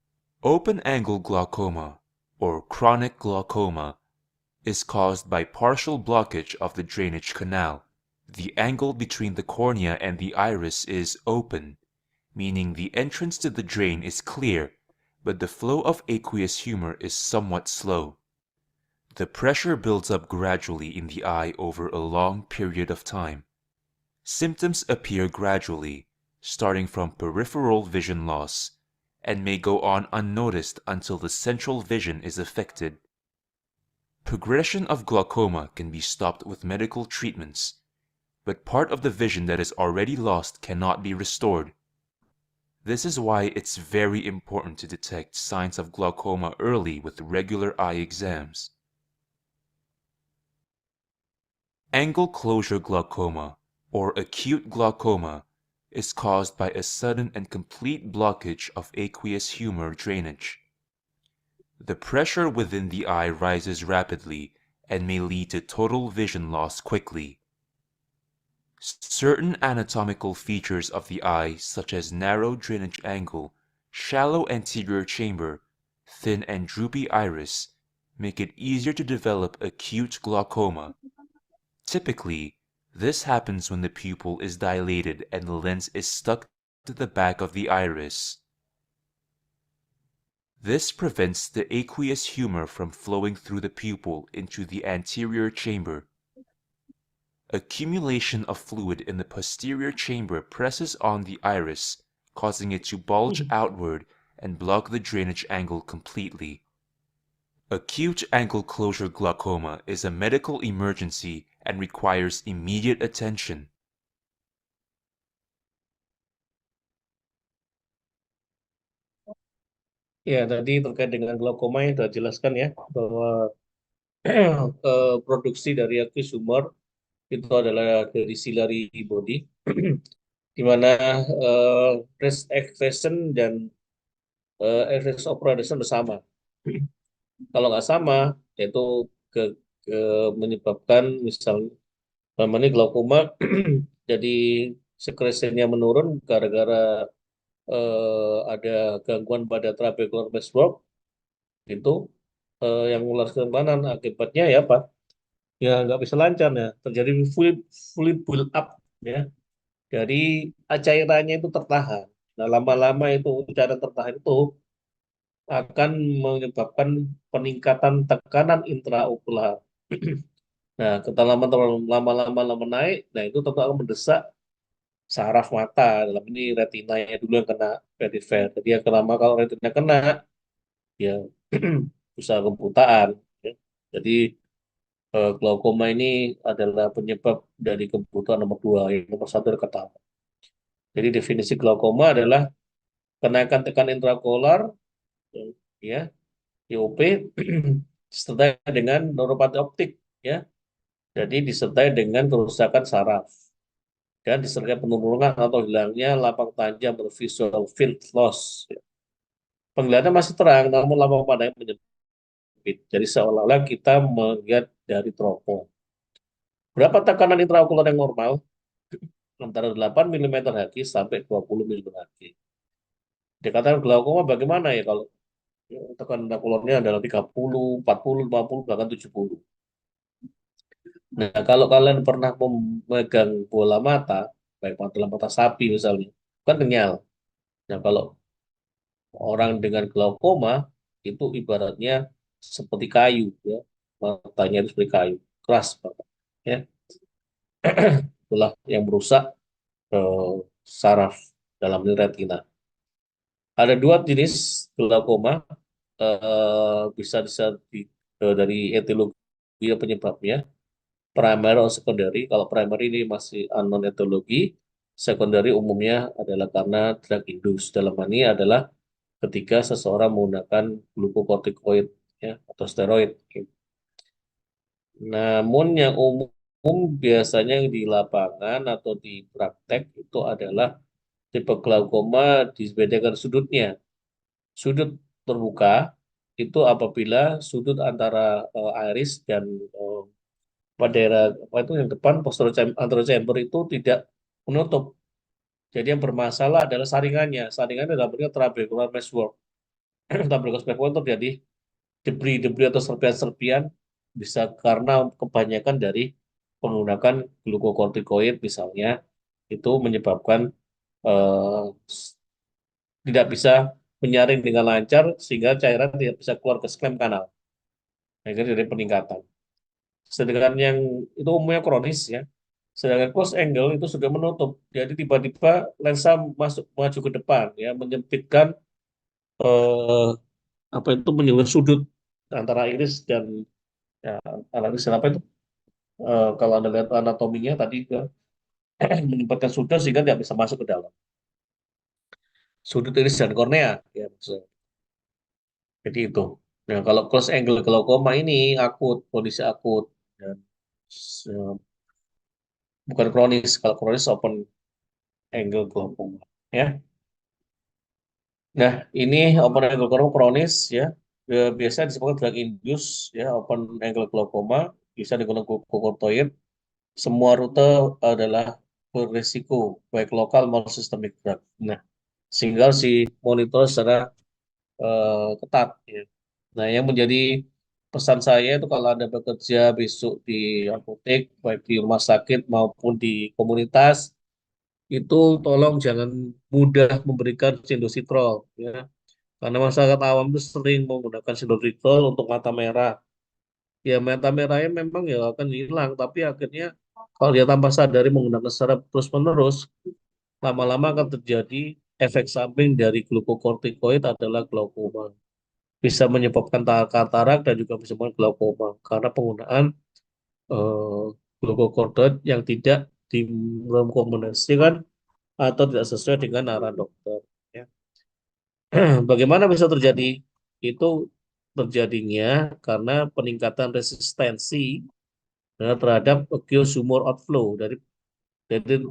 Open angle glaucoma, or chronic glaucoma, is caused by partial blockage of the drainage canal. The angle between the cornea and the iris is open, meaning the entrance to the drain is clear, but the flow of aqueous humor is somewhat slow. The pressure builds up gradually in the eye over a long period of time. Symptoms appear gradually, starting from peripheral vision loss, and may go on unnoticed until the central vision is affected. Progression of glaucoma can be stopped with medical treatments, but part of the vision that is already lost cannot be restored. This is why it's very important to detect signs of glaucoma early with regular eye exams. Angle closure glaucoma, or acute glaucoma, is caused by a sudden and complete blockage of aqueous humor drainage. The pressure within the eye rises rapidly and may lead to total vision loss quickly. Certain anatomical features of the eye, such as narrow drainage angle, shallow anterior chamber, thin and droopy iris, make it easier to develop acute glaucoma. Typically, this happens when the pupil is dilated and the lens is stuck to the back of the iris. This prevents the aqueous humor from flowing through the pupil into the anterior chamber. Accumulation of fluid in the posterior chamber presses on the iris, causing it to bulge outward and block the drainage angle completely. Acute angle closure glaucoma is a medical emergency and requires immediate attention. Ya, tadi terkait dengan glaukoma yang sudah jelaskan ya, bahwa produksi dari aqueous humor itu adalah dari ciliary body, di mana rest excretion dan rest operation bersama. Kalau nggak sama, yaitu ke, ke menyebabkan misalnya namanya glaukoma, jadi secretionnya menurun gara-gara ada gangguan pada trabecular meshwork, itu yang ular simpanan akibatnya ya Pak, ya nggak bisa lancar ya, terjadi fluid fluid build up ya, dari cairannya itu tertahan. Nah, lama-lama itu cairan tertahan itu akan menyebabkan peningkatan tekanan intraokular. Nah, kedalaman lama-lama naik, nah itu tentu akan mendesak saraf mata, dalam ini retinanya dulu yang kena perifer. Jadi yang lama kalau retina kena, ya bisa kebutaan. Ya. Jadi glaukoma ini adalah penyebab dari kebutuhan nomor dua. Yang nomor satu adalah ketahuan. Jadi definisi glaukoma adalah kenaikan tekan intraokular, ya, IOP, disertai dengan neuropati optik, ya. Jadi disertai dengan kerusakan saraf dan disertai penurunan atau hilangnya lapang tajam atau visual field loss. Penglihatan masih terang, namun lapang pandang menyempit. Jadi seolah-olah kita melihat dari teropong. Berapa tekanan intraokular yang normal? Antara 8 mm Hg sampai 20 mm Hg. Dikatakan glaukoma bagaimana ya kalau tekanan intraokularnya adalah 30, 40, 50, bahkan 70. Nah, kalau kalian pernah memegang bola mata, baik bola mata sapi misalnya, kan kenyal. Nah, kalau orang dengan glaukoma itu ibaratnya seperti kayu, ya, matanya itu seperti kayu, keras banget, ya. Itulah yang merusak eh, saraf dalam ini retina. Ada dua jenis glaukoma, bisa dari etiologi penyebabnya, primary atau secondary. Kalau primary ini masih unknown etiologi, secondary umumnya adalah karena drug induced. Dalam hal ini adalah ketika seseorang menggunakan glukokortikoid, ya, atau steroid. Namun yang umum biasanya di lapangan atau di praktek itu adalah tipe glaukoma dibedakan sudutnya. Sudut terbuka itu apabila sudut antara iris dan pada daerah apa itu yang depan posterior anterior chamber itu tidak menutup. Jadi yang bermasalah adalah saringannya. Saringannya dalam bentuk trabecular meshwork. Trabecular meshwork terjadi debris-debris atau serpian-serpian bisa karena kebanyakan dari menggunakan glukokortikoid misalnya itu menyebabkan eh, tidak bisa menyaring dengan lancar sehingga cairan tidak bisa keluar ke sklem kanal. Akhirnya dari peningkatan. Sedangkan yang itu umumnya kronis ya. Sedangkan close angle itu sudah menutup. Jadi tiba-tiba lensa masuk maju ke depan ya, menyempitkan eh, apa itu menyebabkan sudut antara iris dan ya, iris dan apa itu kalau anda lihat anatominya tadi ke menyempitkan sudut sehingga tidak bisa masuk ke dalam sudut iris dan kornea ya maksudnya. Jadi itu. Nah kalau close angle glaukoma ini akut, kondisi akut dan eh, bukan kronis. Kalau kronis open angle glaukoma ya. Nah, ini open angle glaucoma kronis ya. Biasa disebut drug induced ya, open angle glaucoma bisa digunakan glucocorticoid. Semua rute adalah berisiko baik lokal maupun sistemik drug. Nah, sehingga harus dimonitor secara ketat ya. Nah, yang menjadi pesan saya itu kalau Anda bekerja besok di apotek, baik di rumah sakit maupun di komunitas, itu tolong jangan mudah memberikan sindositrol ya. Karena masyarakat awam itu sering menggunakan siloritol untuk mata merah. Ya mata merahnya memang ya akan hilang, tapi akhirnya kalau dia tanpa sadari menggunakan secara terus-menerus, lama-lama akan terjadi efek samping dari glukokortikoid adalah glaukoma. Bisa menyebabkan katarak dan juga bisa menyebabkan glaukoma karena penggunaan eh, glukokortikoid yang tidak direkomendasikan atau tidak sesuai dengan arahan dokter. Ya. Bagaimana bisa terjadi? Itu terjadinya karena peningkatan resistensi terhadap oculosumour outflow dari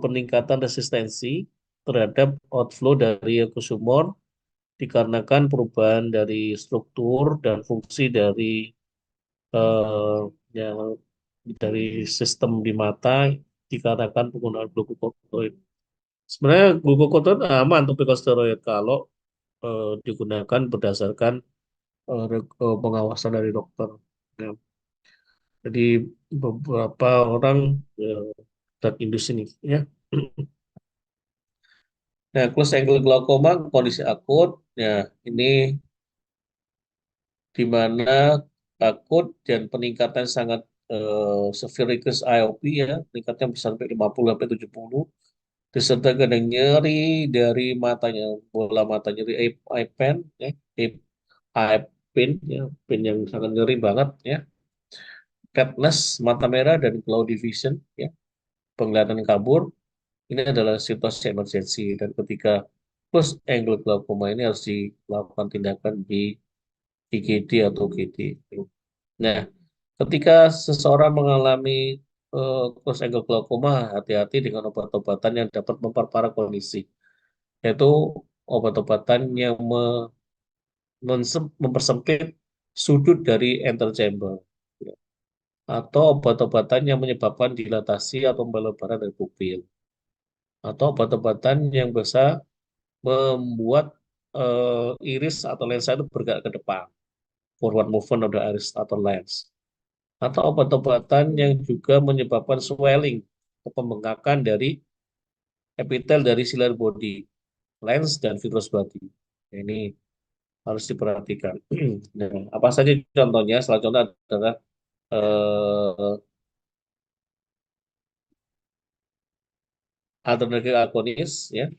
peningkatan resistensi terhadap outflow dari oculosumour dikarenakan perubahan dari struktur dan fungsi eh, yang dari sistem di mata dikarenakan penggunaan glukokortikoid. Sebenarnya glukokortikoid aman untuk steroid kalau digunakan berdasarkan pengawasan dari dokter. Ya. Jadi beberapa orang drug induce ini ya. Nah, close angle glaucoma kondisi akut ya ini di mana akut dan peningkatan sangat severe IOP ya, peningkatnya bisa sampai 50 sampai 70 disertai dengan nyeri dari matanya, bola mata nyeri eye pain ya, eye pain ya, pain yang sangat nyeri banget ya. Redness, mata merah dan cloudy vision ya, penglihatan kabur. Ini adalah situasi emergensi dan ketika plus angle glaucoma ini harus dilakukan tindakan di IGD atau GD. Nah, ketika seseorang mengalami close angle glaucoma, hati-hati dengan obat-obatan yang dapat memperparah kondisi, yaitu obat-obatan yang mempersempit sudut dari enter chamber, ya. Atau obat-obatan yang menyebabkan dilatasi atau pembelebaran dari pupil, atau obat-obatan yang bisa membuat iris atau lensa itu bergerak ke depan, forward movement of the iris atau lens, atau obat-obatan yang juga menyebabkan swelling atau pembengkakan dari epitel dari ciliary body, lens dan vitreous body. Ini harus diperhatikan. Nah, apa saja contohnya? Salah contoh adalah adrenergic agonis, ya,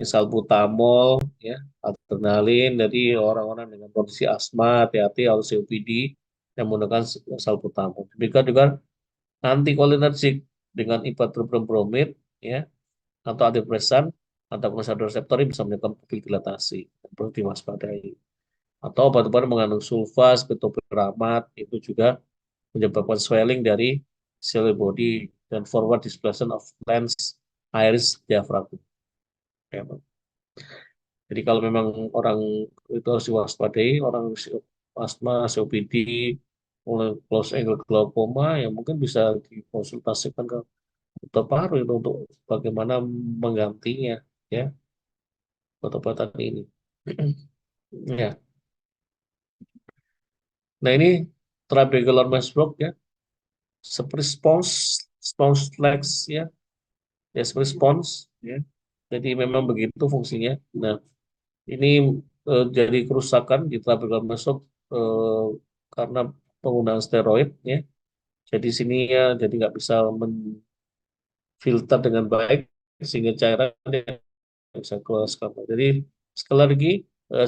salbutamol, ya, adrenalin. Jadi orang-orang dengan kondisi asma, hati-hati harus COPD yang menggunakan salbutamol. Demikian juga anticholinergic dengan ipratropium bromid, ya, atau antidepresan, antagonis reseptor bisa menyebabkan pupil dilatasi, perlu diwaspadai. Atau obat-obat mengandung sulfa, seperti topiramate, itu juga menyebabkan swelling dari cell body dan forward displacement of lens, iris, diaphragma. Ya, Bang. Jadi kalau memang orang itu harus diwaspadai, orang asma, COPD, oleh close angle glaukoma, ya mungkin bisa dikonsultasikan ke dokter paru itu untuk bagaimana menggantinya, ya, obat-obatan ini. Ya. Nah, ini trabecular mesbrook, ya, seperti spons flex, ya, ya seperti spons, ya. Jadi memang begitu fungsinya. Nah, ini jadi kerusakan di trabecular mesbrook eh, karena penggunaan steroid, ya. Jadi sini ya, jadi nggak bisa menfilter dengan baik sehingga cairan dia bisa keluar skala. Jadi sekali lagi,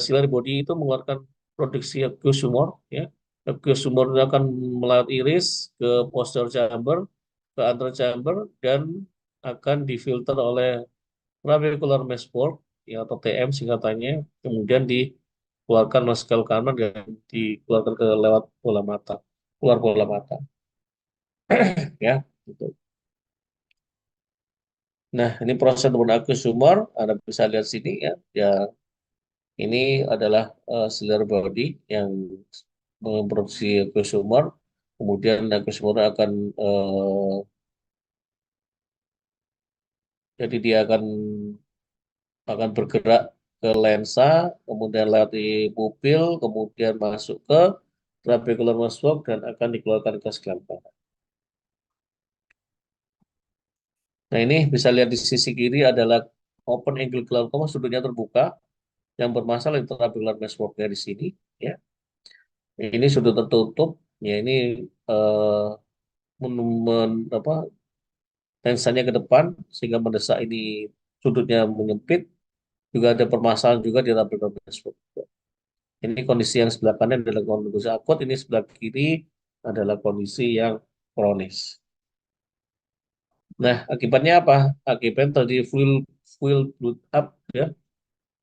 ciliary body itu mengeluarkan produksi aqueous humor, ya. Aqueous humor itu akan melalui iris ke posterior chamber, ke anterior chamber, dan akan difilter oleh trabecular mesoport, ya, atau TM singkatannya, kemudian dikeluarkan masuk ke kanan dan dikeluarkan ke lewat bola mata, keluar bola mata, ya. Gitu. Nah, ini proses pembunuhan aqueous humor, Anda bisa lihat sini, ya. Ya, ini adalah ciliary body yang memproduksi aqueous humor. Kemudian aqueous humor jadi dia akan bergerak ke lensa, kemudian lewat di pupil, kemudian masuk ke trabecular muscle dan akan dikeluarkan ke skeleton. Nah, ini bisa lihat di sisi kiri adalah open angle glaucoma, sudutnya terbuka, yang bermasalah itu trabecular mesoport di sini, ya. Ini sudut tertutup, ya, ini eh, apa, tensanya ke depan sehingga mendesak ini, sudutnya menyempit. Juga ada permasalahan juga di trabecular mesoport. Ini kondisi yang sebelah kanan adalah kondisi akut, ini sebelah kiri adalah kondisi yang kronis. Nah, akibatnya apa? Akibatnya terjadi fluid build up, ya,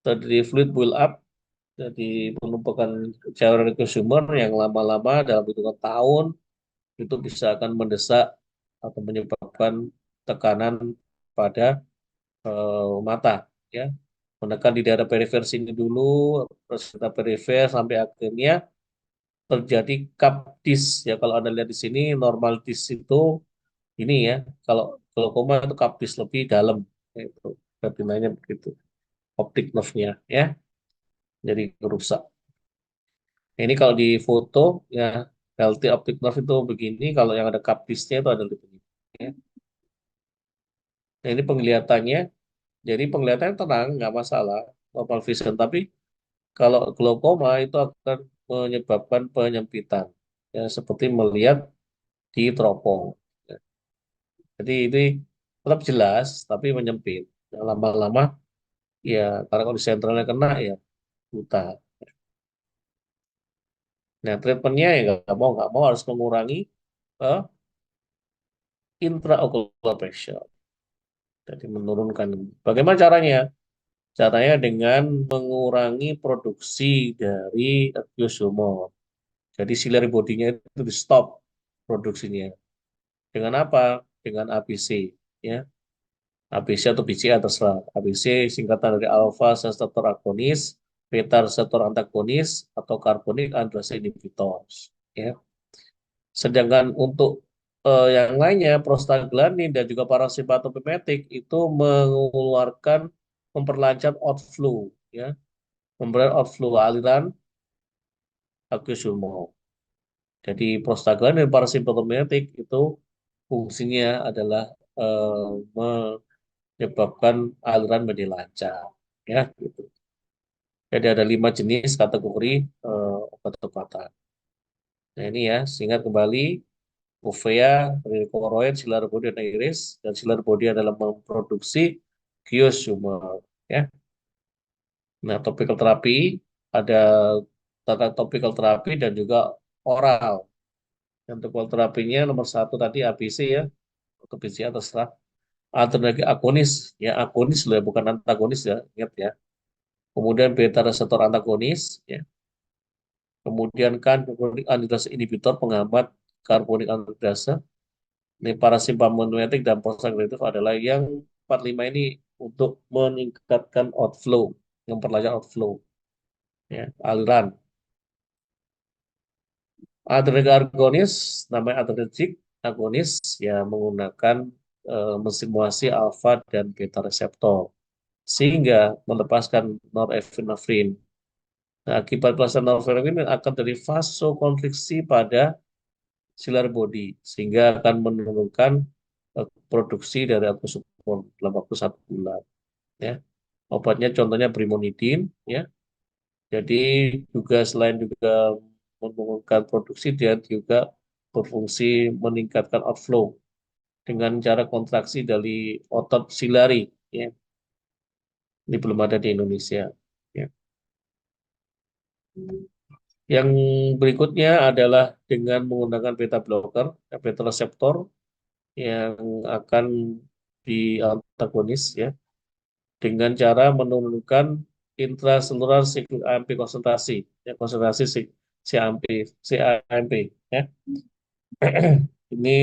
terjadi fluid build up, jadi penumpukan cairan ke sumber yang lama-lama dalam hitungan tahun itu bisa akan mendesak atau menyebabkan tekanan pada mata, ya, menekan di daerah perifer sini dulu, terus kita perifer sampai akhirnya terjadi cup disc, ya. Kalau Anda lihat di sini normal disc itu ini, ya, kalau glaukoma itu cup disc lebih dalam, ya, itu retinanya begitu, optik nerve-nya, ya, jadi rusak. Nah, ini kalau di foto, ya, healthy optic nerve itu begini, kalau yang ada cup disc-nya itu ada begini, ya. Nah, ini penglihatannya, jadi penglihatannya tenang, nggak masalah, normal vision, tapi kalau glaukoma itu akan menyebabkan penyempitan, ya, seperti melihat di teropong. Ya. Jadi ini tetap jelas, tapi menyempit. Nah, lama-lama, ya, karena kalau di sentralnya kena, ya, buta. Nah, treatmentnya ya nggak mau harus mengurangi eh, intraocular pressure. Jadi menurunkan. Bagaimana caranya? Caranya dengan mengurangi produksi dari aqueous humor. Jadi ciliary body-nya itu di stop produksinya. Dengan apa? Dengan ABC, ya. ABC atau BCA terserah. ABC singkatan dari alpha reseptor agonis, beta reseptor antagonis, atau carbonic anhydrase inhibitors, ya. Sedangkan untuk yang lainnya, prostaglandin dan juga parasimpatomimetik itu mengeluarkan, memperlancar outflow, ya, memperlancar outflow aliran aqueous humor. Jadi prostaglandin dan parasimpatomimetik itu fungsinya adalah menyebabkan aliran menjadi lancar, ya, gitu. Jadi ada 5 jenis kategori obat-obatan. Nah, ini, ya, singkat kembali, uvea, koroid, ciliary body, dan iris. Dan ciliary body adalah memproduksi gius humor, ya. Nah, topical terapi ada topical terapi dan juga oral. Yang topical terapinya nomor satu tadi ABC, ya, atau BCA terserah. Alternatif agonis, ya, agonis loh, ya, bukan antagonis, ya, ingat, ya. Kemudian beta reseptor antagonis, ya. Kemudian kan karbonik anhidrase inhibitor, penghambat karbonik anhidrase. Ini parasimpamonetik dan prostaglandin adalah yang 45 ini untuk meningkatkan outflow, memperlancar outflow, ya, aliran. Adrenergic agonis, namanya adrenergic agonis, ya menggunakan menstimulasi alfa dan beta reseptor sehingga melepaskan norepinefrin. Nah, akibat pelepasan norepinefrin akan terjadi vasokonstriksi pada ciliary body sehingga akan menurunkan produksi dari aldosterone dalam waktu 1 bulan. Ya, obatnya contohnya brimonidin. Ya, jadi juga selain juga menurunkan produksi, dia juga berfungsi meningkatkan outflow dengan cara kontraksi dari otot silari. Ya, ini belum ada di Indonesia. Ya. Yang berikutnya adalah dengan menggunakan beta blocker, beta reseptor yang akan diantagonis ya dengan cara menurunkan intraselular siklus AMP konsentrasi, ya konsentrasi CAMP, CAMP ya. Ini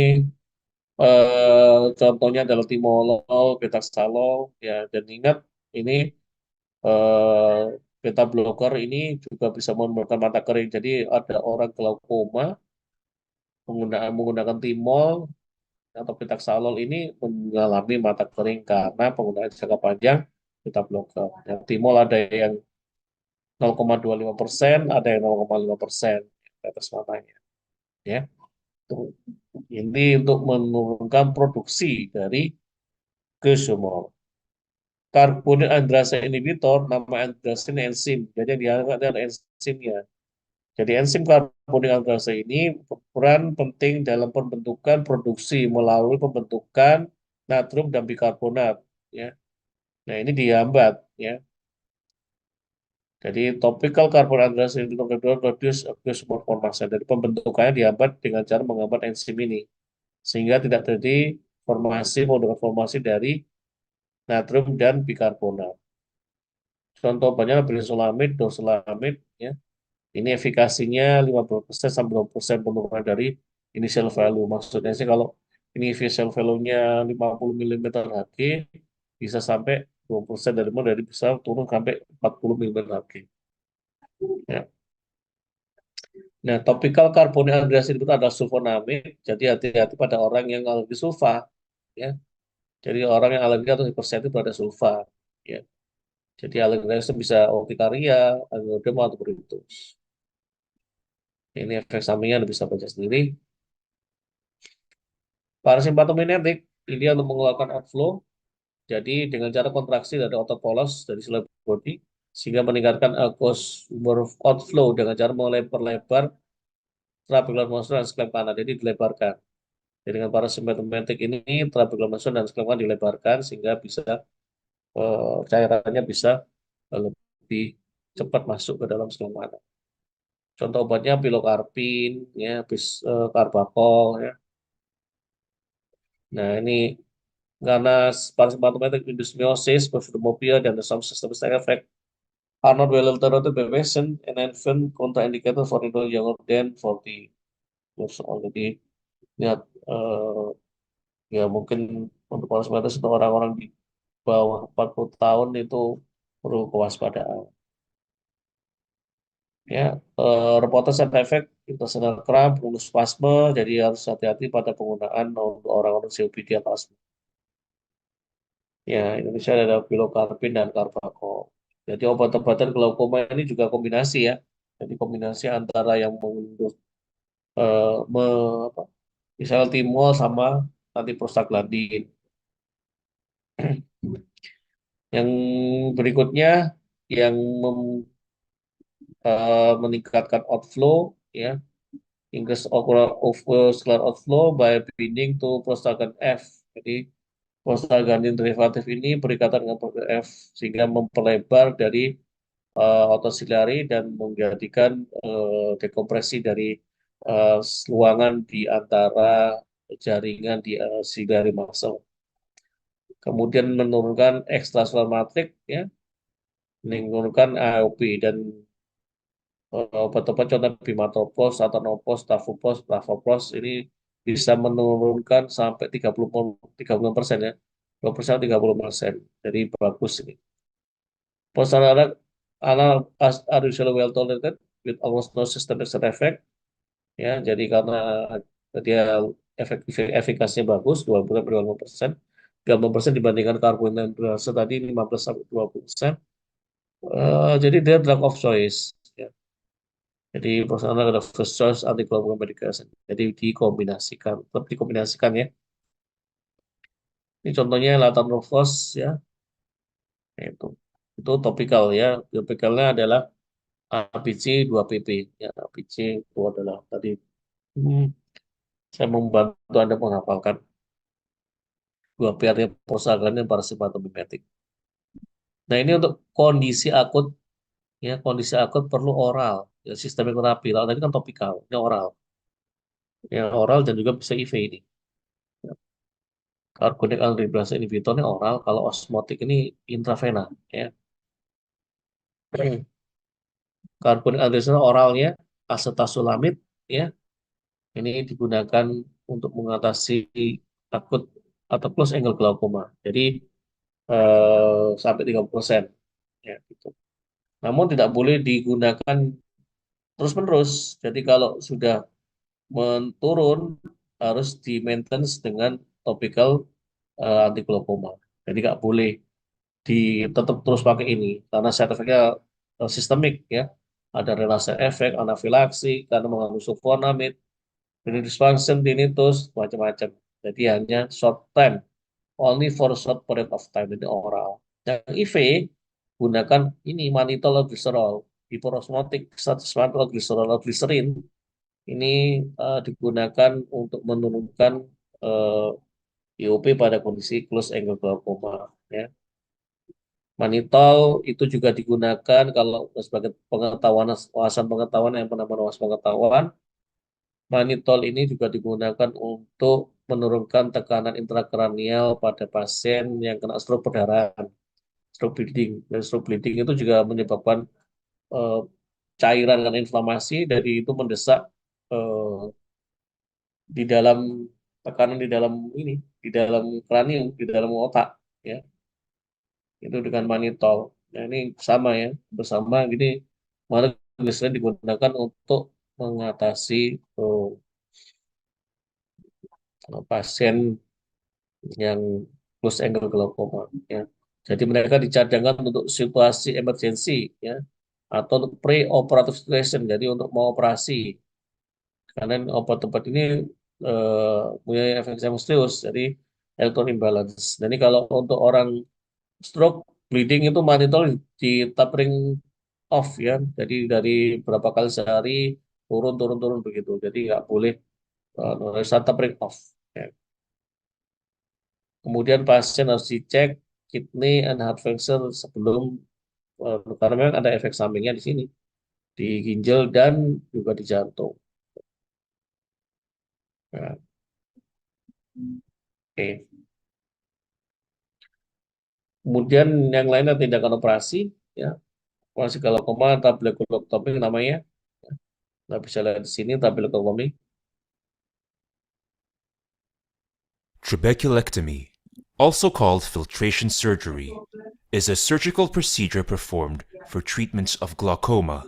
contohnya adalah timolol, betaxolol ya, dan ingat ini eh, beta blocker ini juga bisa menyebabkan mata kering. Jadi ada orang glaukoma menggunakan timol atau pitaxalol ini mengalami mata kering karena penggunaan jangka panjang beta blocker. Yang timol ada yang 0,25%, ada yang 0,5% tetes matanya. Ya, ini untuk menurunkan produksi dari gesomol. Karbonil andrasa inhibitor, nama andrasa ini enzim. Jadi dia ada enzimnya. Jadi enzim karbonil andrasa ini berperan penting dalam pembentukan produksi melalui pembentukan natrium dan bikarbonat. Ya. Nah ini dihambat. Ya. Jadi topical carbon andrasa inhibitor reduce osmotic formation. Jadi pembentukannya dihambat dengan cara menghambat enzim ini sehingga tidak terjadi formasi dari natrium dan bikarbonat. Contoh banyak berisolamid, dorzolamid, ya. Ini efikasinya 50% sampai 20% penurunan dari initial value. Maksudnya sih kalau initial value-nya 50 mm Hg, bisa sampai 20% dari bisa turun sampai 40 mm Hg. Ya. Nah, topical carbonic anhydrase itu adalah sulfonamid, jadi hati-hati pada orang yang alergi sulfa. Ya. Jadi orang yang alergi atau hipersensitif pada sulfa. Ya. Jadi alergi itu bisa urtikaria, angioedema, atau pruritus. Ini efek sampingnya Anda bisa baca sendiri. Parasimpatomimetik ini untuk mengeluarkan outflow, jadi dengan cara kontraksi dari otot polos dari sel body sehingga meningkatkan aqueous outflow dengan cara melebar-lebar trabecular muscle dan sklep kanan, jadi dilebarkan. Jadi dengan parasimpatomimetik ini trabecular muscle dan sklep kanan dilebarkan sehingga bisa cairannya bisa lebih cepat masuk ke dalam sklep kanan. Contoh obatnya pilokarpin, ya, karbakol, ya. Nah ini karena parasympathetic dysbiosis, pseudomyopia, dan the some system side effect are not well tolerated by patient and often contraindicated for individuals younger than 40 years old. Jadi lihat ya mungkin untuk parasympathetic untuk orang-orang di bawah 40 tahun itu perlu kewaspadaan. Ya, reported side effect intestinal cramp, lulus spasme, jadi harus hati-hati pada penggunaan untuk orang-orang COPD atau asma. Ya, Indonesia ada pilokarpin dan karbakol. Jadi obat-obatan glaukoma ini juga kombinasi ya. Jadi kombinasi antara yang mengundang eh, me, apa, misalnya timol sama antiprostaglandin. Yang berikutnya yang meningkatkan outflow ya, increase ocular outflow by binding to prostaglandin F. Jadi prostaglandin derivatif ini berikatan dengan prostaglandin F sehingga memperlebar dari otot silari dan menjadikan dekompresi dari ruangan di antara jaringan di silari muscle. Kemudian menurunkan extracellular matrix, ya, menurunkan AOP dan obat-obat contoh bimatopros, satanopros, tafopros, tafopros ini bisa menurunkan sampai 30% ya. 20% 30%. Jadi bagus ini. Post-analog are usually well tolerated with almost no systemic side effect. ya. Jadi karena dia efikasinya bagus, 20-50%, 30% dibandingkan karbon intravenous tadi 15-20%. Jadi dia drug of choice. Ya. Jadi perusahaan ada first choice anticoagulant medication. Jadi dikombinasikan, tetap dikombinasikan ya. Ini contohnya latanofos ya, itu itu topikal ya. Topikalnya adalah APC 2PP ya. APC itu adalah tadi, hmm, saya membantu Anda menghafalkan dua P artinya prostaglandin dan parasimpatomimetik. Nah, ini untuk kondisi akut ya, kondisi akut perlu oral ya, sistemik terapi. Lalu tadi kan topikal, ini oral. Ya, oral dan juga bisa IV ini. Carbonic anhydrase inhibitor ini oral, kalau osmotik ini intravena ya. Carbonic anhydrase oralnya acetazolamid ya. Ini digunakan untuk mengatasi akut atau close angle glaukoma. Jadi sampai 30% ya gitu. Namun tidak boleh digunakan terus-menerus. Jadi kalau sudah menurun harus di maintenance dengan topical anti glaukoma. Jadi nggak boleh di tetap terus pakai ini karena side effect-nya sistemik ya. Ada relapse efek, anafilaksi karena mengandung sulfonamid, venous dysfunction, tinnitus, macam-macam. Jadi hanya short time, only for short period of time, ini oral. Yang IV gunakan ini mannitol atau glycerol, hiperosmotik status mannitol glycerol atau glycerin. Ini digunakan untuk menurunkan eh, IOP pada kondisi close angle glaucoma ya. Manitol itu juga digunakan kalau sebagai pengetahuan, wawasan pengetahuan yang pernah wawasan pengetahuan. Manitol ini juga digunakan untuk menurunkan tekanan intrakranial pada pasien yang kena stroke perdarahan, stroke bleeding. Dan stroke bleeding itu juga menyebabkan eh, cairan dan inflamasi dari itu mendesak eh, di dalam tekanan di dalam ini, di dalam kranium, di dalam otak, ya. Itu dengan manitol. Nah, ini sama ya, bersama gini, mana biasanya digunakan untuk mengatasi pasien yang close angle glaucoma ya. Jadi mereka dicadangkan untuk situasi emergensi ya, atau untuk pre-operative situation, jadi untuk mau operasi. Karena obat-obat ini punya efek yang serius, jadi electron imbalance. Jadi kalau untuk orang stroke bleeding itu mannitol di tapering off ya, jadi dari berapa kali sehari turun turun turun begitu. Jadi nggak boleh tapering off. Ya. Kemudian pasien harus dicek kidney and heart function sebelum karena memang ada efek sampingnya di sini di ginjal dan juga di jantung. Nah, oke. Kemudian yang lainnya tindakan operasi, ya, operasi glaukoma trabekulektomi namanya. Nah, bisa lihat di sini trabekulektomi. Trabeculectomy, also called filtration surgery, is a surgical procedure performed for treatment of glaucoma.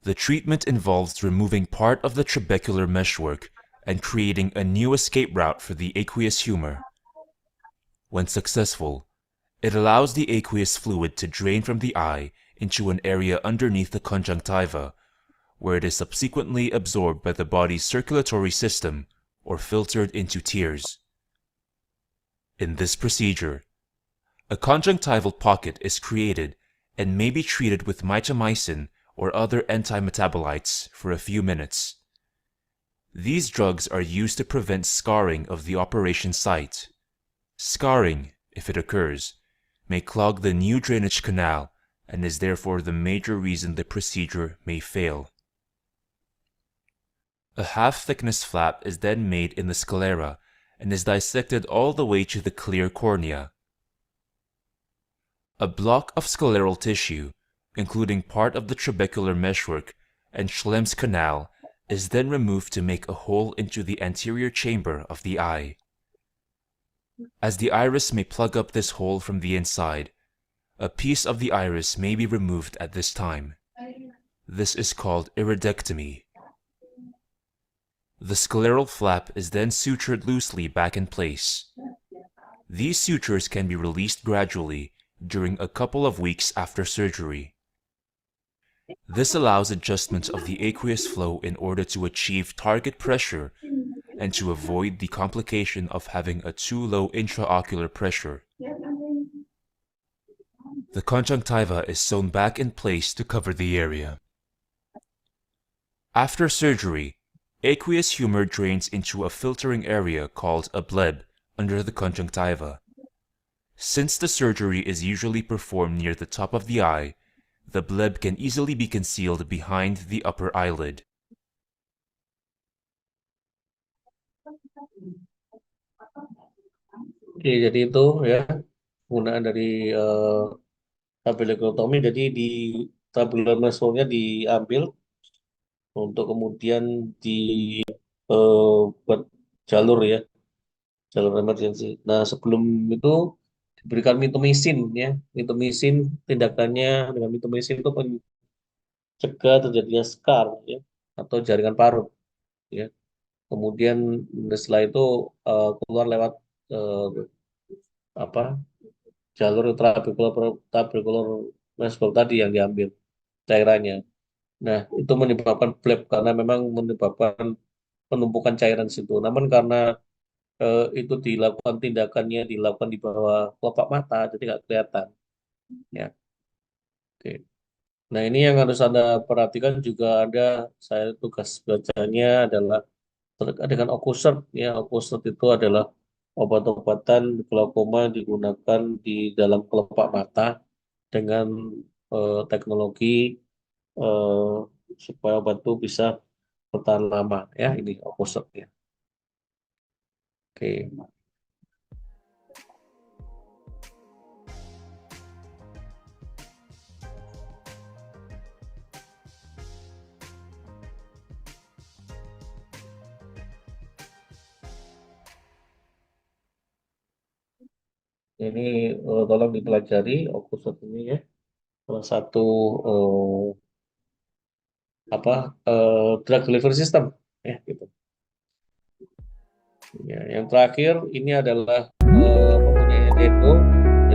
The treatment involves removing part of the trabecular meshwork and creating a new escape route for the aqueous humor. When successful, it allows the aqueous fluid to drain from the eye into an area underneath the conjunctiva, where it is subsequently absorbed by the body's circulatory system or filtered into tears. In this procedure, a conjunctival pocket is created and may be treated with mitomycin or other antimetabolites for a few minutes. These drugs are used to prevent scarring of the operation site. Scarring, if it occurs, may clog the new drainage canal and is therefore the major reason the procedure may fail. A half-thickness flap is then made in the sclera and is dissected all the way to the clear cornea. A block of scleral tissue, including part of the trabecular meshwork and Schlemm's canal, is then removed to make a hole into the anterior chamber of the eye. As the iris may plug up this hole from the inside, a piece of the iris may be removed at this time. This is called iridectomy. The scleral flap is then sutured loosely back in place. These sutures can be released gradually during a couple of weeks after surgery. This allows adjustment of the aqueous flow in order to achieve target pressure and to avoid the complication of having a too low intraocular pressure. The conjunctiva is sewn back in place to cover the area. After surgery, aqueous humor drains into a filtering area called a bleb under the conjunctiva. Since the surgery is usually performed near the top of the eye, the bleb can easily be concealed behind the upper eyelid. Oke, jadi itu ya penggunaan dari trabeculotomy. Jadi di trabecular muscle-nya diambil untuk kemudian buat jalur ya, jalur emergency. Nah, sebelum itu diberikan mitomycin ya. Mitomycin tindakannya dengan mitomycin itu mencegah terjadinya scar ya atau jaringan parut ya. Kemudian setelah itu keluar lewat eh, apa jalur trabecular muscle tadi yang diambil cairannya. Nah, itu menyebabkan flap karena memang menyebabkan penumpukan cairan di situ. Namun karena itu tindakannya dilakukan di bawah kelopak mata, jadi nggak kelihatan. Ya, oke. Nah, ini yang harus Anda perhatikan juga ada saya tugas bacanya adalah terkait dengan Ocucert ya. Ocucert itu adalah obat-obatan glaukoma digunakan di dalam kelopak mata dengan teknologi eh, supaya obat itu bisa bertahan lama ya. Ini Ocucert ya. Oke. Ini tolong dipelajari Ocucert ini ya. Salah satu eh, drug delivery system ya gitu. Ya, yang terakhir ini adalah penggunaannya Dendo.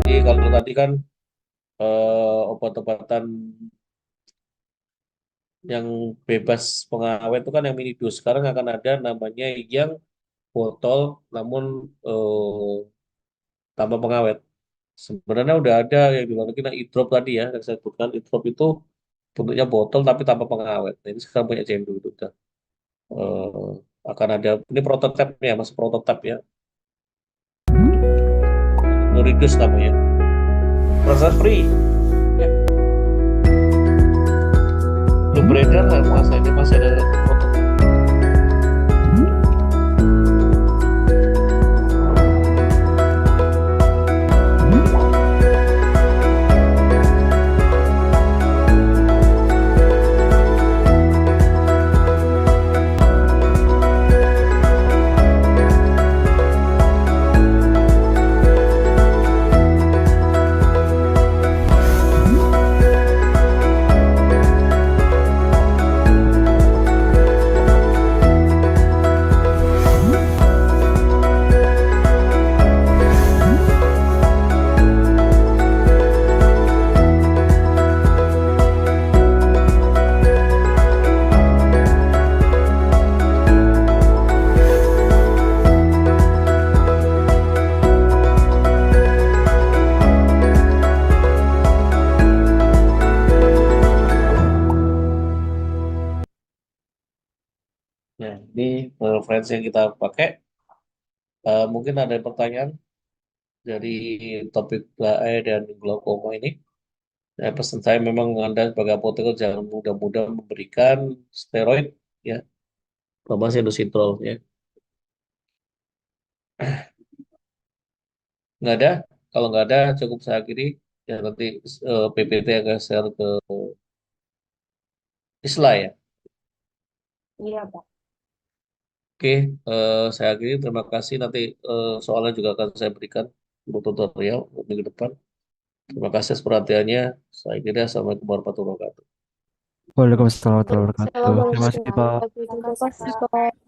Jadi kalau tadi kan obat-obatan yang bebas pengawet itu kan yang mini dose. Sekarang akan ada namanya yang botol namun tanpa pengawet. Sebenarnya udah ada yang di luar negeri, nah, e-drop tadi ya yang saya sebutkan. E-drop itu bentuknya botol tapi tanpa pengawet. Nah, ini sekarang punya Cendu itu udah eh, akan ada ini prototipnya masih prototip ya. Noridus namanya. Proses free. Ya. Belum beredar lah masa ini masih ada prototip. Nah, ini referensi yang kita pakai. Mungkin ada pertanyaan dari topik GAE dan glaukoma ini. Nah, pesan saya memang Anda sebagai apoteker jangan mudah-mudah memberikan steroid ya, terutama sinusitrol ya. Nggak ada, kalau nggak ada cukup saya akhiri ya nanti PPT akan share ke Isla ya. Iya, Pak. Oke, saya akhiri. Terima kasih. Nanti soalnya juga akan saya berikan untuk tutorial untuk minggu depan. Terima kasih atas perhatiannya. Saya kira Assalamualaikum warahmatullahi wabarakatuh. Waalaikumsalam warahmatullahi wabarakatuh. Terima kasih, Assalamualaikum Pak. warahmatullahi wabarakatuh. Terima kasih, Pak.